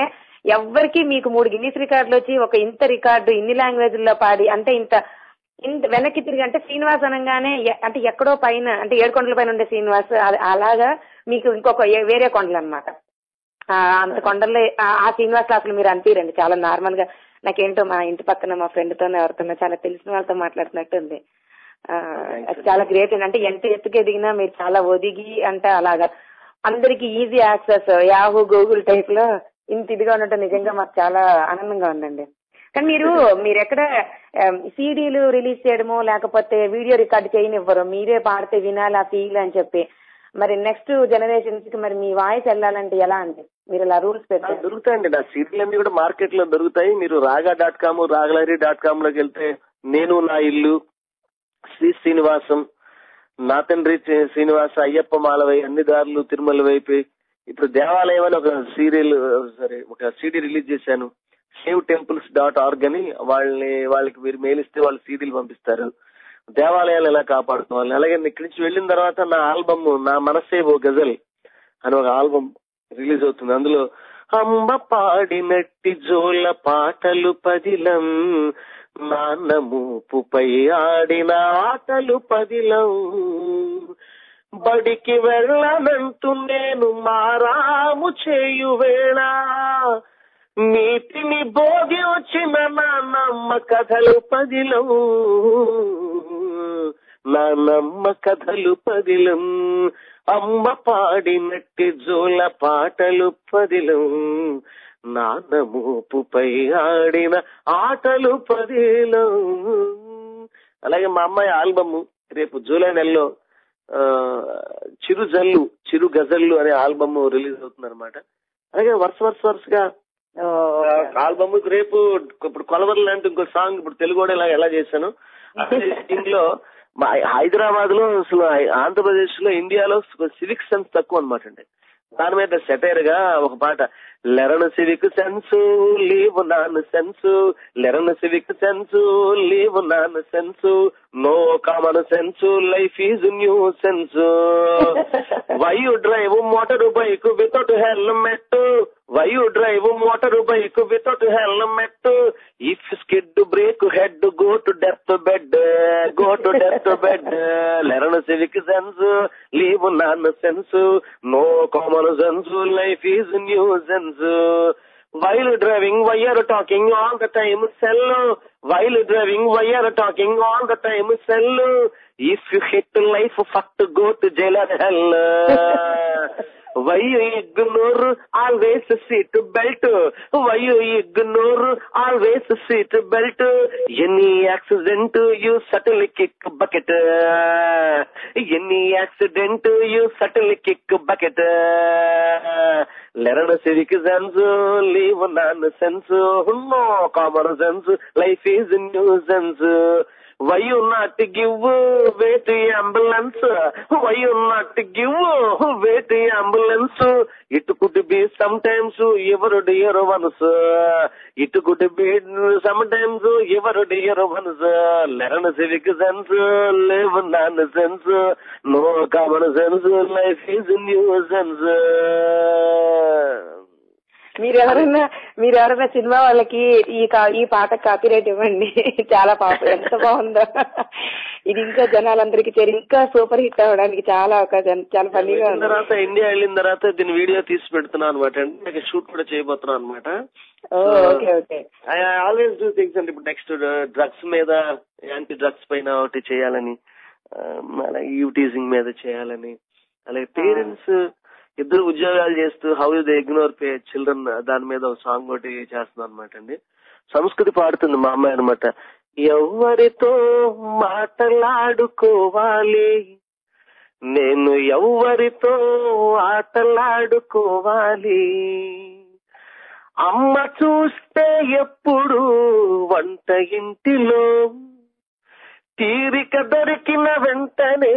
ఎవ్వరికి మీకు 3 గిన్నీస్ రికార్డులు వచ్చి ఒక ఇంత రికార్డు ఇన్ని లాంగ్వేజ్ల్లో పాడి అంటే ఇంత వెనక్కి తిరిగి అంటే శ్రీనివాస్ అనగానే అంటే ఎక్కడో పైన అంటే 7 కొండల పైన ఉండే శ్రీనివాస్ అలాగా మీకు ఇంకొక వేరే కొండలు అనమాట. అంత కొండల్లో ఆ శ్రీనివాస్ అసలు మీరు అనిపించండి. చాలా నార్మల్ గా నాకేంటో మా ఇంటి పక్కన మా ఫ్రెండ్ తో ఎవరితో చాలా తెలిసిన వాళ్ళతో మాట్లాడుతున్నట్టు ఉంది. చాలా గ్రేట్ అండి. అంటే ఎంత ఎత్తుకు ఎదిగినా మీరు చాలా ఒదిగి అంటే అలాగా అందరికి easy access Yahoo Google type లో ఇంత ఇదిగా ఉండటం నిజంగా మాకు చాలా ఆనందంగా ఉందండి. కానీ మీరు ఎక్కడ సీడీలు రిలీజ్ చేయడమో లేకపోతే వీడియో రికార్డ్ చేయనివ్వరు, మీరే పాడితే వినాలి ఆ ఫీల్ అని చెప్పి. మరి నెక్స్ట్ జనరేషన్స్ కి మరి మీ వాయిస్ వెళ్ళాలంటే ఎలా అండి? మీరు ఇలా రూల్స్ పెట్టారు? దొరుకుతాయండి, నా సీడీలు అన్ని కూడా మార్కెట్ లో దొరుకుతాయి. మీరు రాగా.com రాగలహరి.com లోకి వెళ్తే నేను నా ఇల్లు, శ్రీ శ్రీనివాసం, నా తండ్రి శ్రీనివాస, అయ్యప్ప మాలవై, అన్ని దారులు తిరుమల వైపు. ఇప్పుడు దేవాలయం అని ఒక సీడీ రిలీజ్ చేశాను. SaveTemples.org అని వాళ్ళకి మీరు మెయిల్ ఇస్తే వాళ్ళు సీడీలు పంపిస్తారు. దేవాలయాలు ఎలా కాపాడుకోవాలి. అలాగే ఇక్కడి నుంచి వెళ్ళిన తర్వాత నా ఆల్బమ్ నా మనసే ఓ గజల్ అని ఒక ఆల్బమ్ రిలీజ్ అవుతుంది. అందులో అమ్మ పాడినట్టి జోల పాటలు పదిలం, నాన్న మూపుపై ఆడిన ఆటలు పదిలం, బడికి వెళ్ళనంటూ నేను మారాము చేయు వేళ, నీతిని భోగి వచ్చిన నాన్నమ్మ కథలు పదిలం, నాన్నమ్మ కథలు పదిలం, అమ్మ పాడినట్టి జోల పాటలు పదిలం, నాన్న మూపుపై ఆడిన ఆటలు పదిలం. అలాగే మా అమ్మాయి ఆల్బమ్ రేపు జూలై నెలలో చిరు గజల్లు అనే ఆల్బమ్ రిలీజ్ అవుతుంది అనమాట. అలాగే వరుసగా ఆల్బమ్ రేపు ఇప్పుడు కొలవర్ లాంటి ఇంకో సాంగ్ ఇప్పుడు తెలుగు ఎలా చేశాను లో మా హైదరాబాద్ లో అసలు ఆంధ్రప్రదేశ్ లో ఇండియాలో సివిక్ సెన్స్ తక్కువ అనమాట అండి. దాని మీద సెటైర్ గా ఒక పాట, learn civic sense leave nonsense, learn civic sense leave nonsense, no common sense life is new sense, why you drive motor bike without helmet, why you drive motor bike without helmet, if skid break head go to death bed, go to death bed, learn civic sense leave nonsense, no common sense life is new sense, While driving, why are talking all the time? Sell. While driving, why are talking all the time? Sell. If you hate life, fuck to go to jail or hell. Why you ignore always seat belt? Why you ignore always seat belt? Any accident you subtly kick bucket. Any accident you subtly kick bucket. Learn civic sense, live nonsense, no common sense, life is a nuisance. Why you not give way to ambulance? Why you not give way to ambulance? It could be sometimes your dear ones. It could be sometimes your dear ones. Learn civic sense, live nonsense, no common sense, life is a nuisance. మీరెవరైనా cinema వాళ్ళకి ఈ పాట copyright ఇవ్వండి. చాలా ఎంత బాగుందో. ఇది ఇంకా జనాలందరికీ చేరి ఇంకా సూపర్ హిట్ అవ్వడానికి చాలా అవకాశం. చాలా ఫన్నీగా ఉంది. తర్వాత ఇండియా వెళ్ళిన తర్వాత దీని వీడియో తీసి పెడుతున్నాను అనమాట. అంటే షూట్ కూడా చేయబోతున్నాను అనమాట. ఐ ఆల్వేస్ డూ థింగ్స్ అంటే ఇప్పుడు నెక్స్ట్ డ్రగ్స్ మీద, యాంటీ డ్రగ్స్ పైన ఒకటి చేయాలని, అలాగే యూటీజింగ్ మీద చేయాలని, అలాగే పేరెంట్స్ ఇద్దరు ఉద్యోగాలు చేస్తూ హౌ దే ఇగ్నోర్ చిల్డ్రన్ దాని మీద ఒక సాంగ్ ఒకటి చేస్తున్నాను అనమాట అండి. సంస్కృతి పాడుతుంది మా అమ్మాయి అనమాట. ఎవరితో మాటలాడుకోవాలి, నేను ఎవరితో ఆటలాడుకోవాలి, అమ్మ చూస్తే ఎప్పుడు వంట ఇంటిలో, తీరిక దొరికిన వెంటనే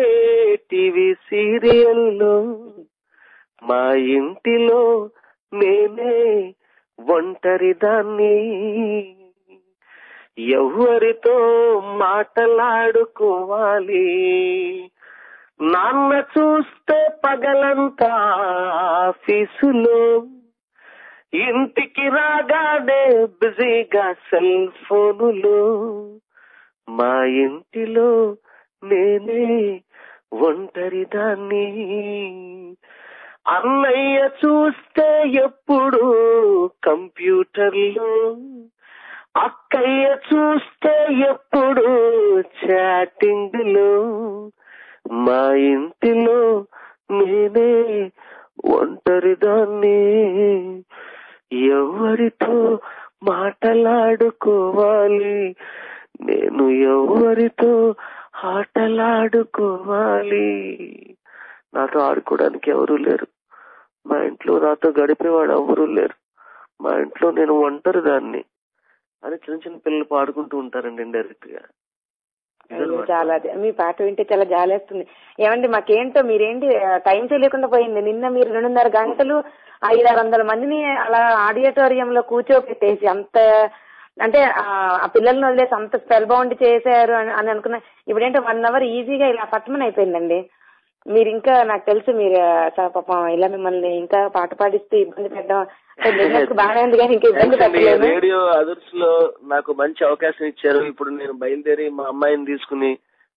టీవీ సీరియల్లో, మా ఇంటిలో నేనే ఒంటరిదాన్ని, ఎవరితో మాటలాడుకోవాలి, నాన్న చూస్తే పగలంతా ఆఫీసులో, ఇంటికి రాగానే బిజీగా సెల్ ఫోనులో, మా ఇంటిలో నేనే ఒంటరిదాన్ని, అన్నయ్య చూస్తే ఎప్పుడు కంప్యూటర్లో, అక్కయ్య చూస్తే ఎప్పుడు చాటింగ్ లో, మా ఇంటిలో నేనే ఒంటరిదాన్ని, ఎవరితో మాటలాడుకోవాలి, నేను ఎవరితో ఆటలాడుకోవాలి, నాతో ఆడుకోవడానికి ఎవరూ లేరు, మా ఇంట్లో నాతో గడిపేవాడు ఎవరూ లేరు, మా ఇంట్లో నేను ఒంటరి దాన్ని అని చిన్న చిన్న పిల్లలు పాడుకుంటూ ఉంటారండి ఇండైరెక్ట్ గా. చాలా మీ పాట వింటే చాలా జాలేస్తుంది. ఏమండి మాకేంటో మీరేంటి టైం తెలియకుండా పోయింది. నిన్న మీరు 2.5 గంటలు 500-600 మందిని అలా ఆడిటోరియంలో కూర్చోపెట్టేసి అంత అంటే ఆ పిల్లల్ని వదిలేసి అంత స్పెల్ బౌండ్ చేశారు అని అనుకున్నా. ఇప్పుడేంటో 1 అవర్ ఈజీగా ఇలా పట్టమని అయిపోయిందండి. మీరు ఇంకా నాకు తెలుసు మీరు పాపం ఇలా మిమ్మల్ని ఇంకా పాట పాడిస్తూ ఇబ్బంది పెట్టడం బాగానే ఉంది కానీ ఇంకా ఇబ్బంది పెట్టలేదు. రేడియో అదర్స్ లో నాకు మంచి అవకాశం ఇచ్చారు. ఇప్పుడు నేను బయలుదేరి మా అమ్మాయిని తీసుకుని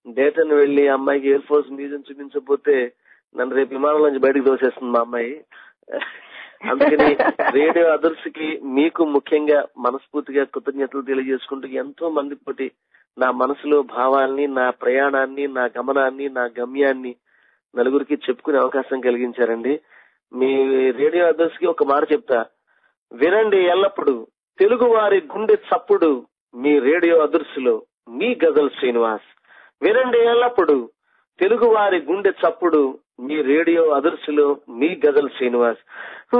డేటన్ వెళ్లి అమ్మాయికి ఎయిర్ ఫోర్స్ మ్యూజియం చూపించకపోతే నన్ను రేపు విమానం నుంచి బయటకు దోసేస్తుంది మా అమ్మాయి. అందుకని రేడియో అదర్స్ కి మీకు ముఖ్యంగా మనస్ఫూర్తిగా కృతజ్ఞతలు తెలియజేసుకుంటూ ఎంతో మంది తోటి నా మనసులో భావాల్ని, నా ప్రయాణాన్ని, నా గమనాన్ని, నా గమ్యాన్ని నలుగురికి చెప్పుకునే అవకాశం కలిగించారండి. మీ రేడియో అదర్స్ కి ఒక మాట చెప్తా, వినండి ఎల్లప్పుడు తెలుగు వారి గుండె చప్పుడు మీ రేడియో అదర్స్ లో, మీ గజల్ శ్రీనివాస్. వినండి ఎల్లప్పుడు తెలుగు వారి గుండె చప్పుడు మీ రేడియో అదర్స్ లో, మీ గజల్ శ్రీనివాస్.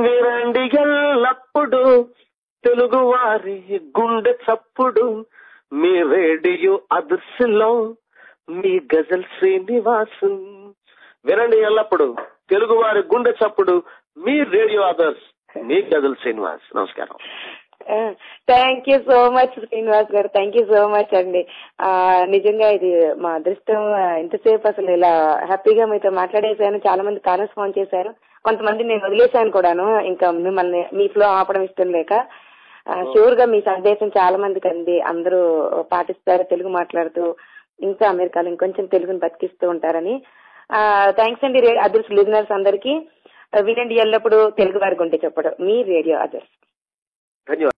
వినండి ఎల్లప్పుడు తెలుగు వారి గుండె చప్పుడు మీ రేడియో అదర్స్ లో, మీ గజల్ శ్రీనివాస్. వినండి ఎల్లప్పుడు తెలుగు వారి గుండె చప్పుడు మీ రేడియో అదర్స్, మీ గజల్ శ్రీనివాస్. నమస్కారం. Thank you so much Srinivas గారు, థ్యాంక్ యూ సో మచ్ అండి. నిజంగా ఇది మా అదృష్టం. ఇంతసేపు అసలు ఇలా హ్యాపీగా మీతో మాట్లాడేసాను. చాలా మంది కాలర్స్ ఫోన్ చేశారు, కొంతమంది నేను వదిలేశాను కూడాను, ఇంకా మిమ్మల్ని మీ ఫ్లో ఆపడం ఇష్టం లేక. షూర్ గా మీ సందేశం చాలా మందికి అంది, అందరూ పాటిస్తారు, తెలుగు మాట్లాడుతూ ఇంకా అమెరికాలో ఇంకొంచెం తెలుగుని బతికిస్తూ ఉంటారని. థ్యాంక్స్ అండి అదర్స్ లిజనర్స్ అందరికీ. వినండి ఎల్లప్పుడు తెలుగు వారి గుండె చప్పుడు మీ రేడియో అదర్స్. ధన్యవాదాలు.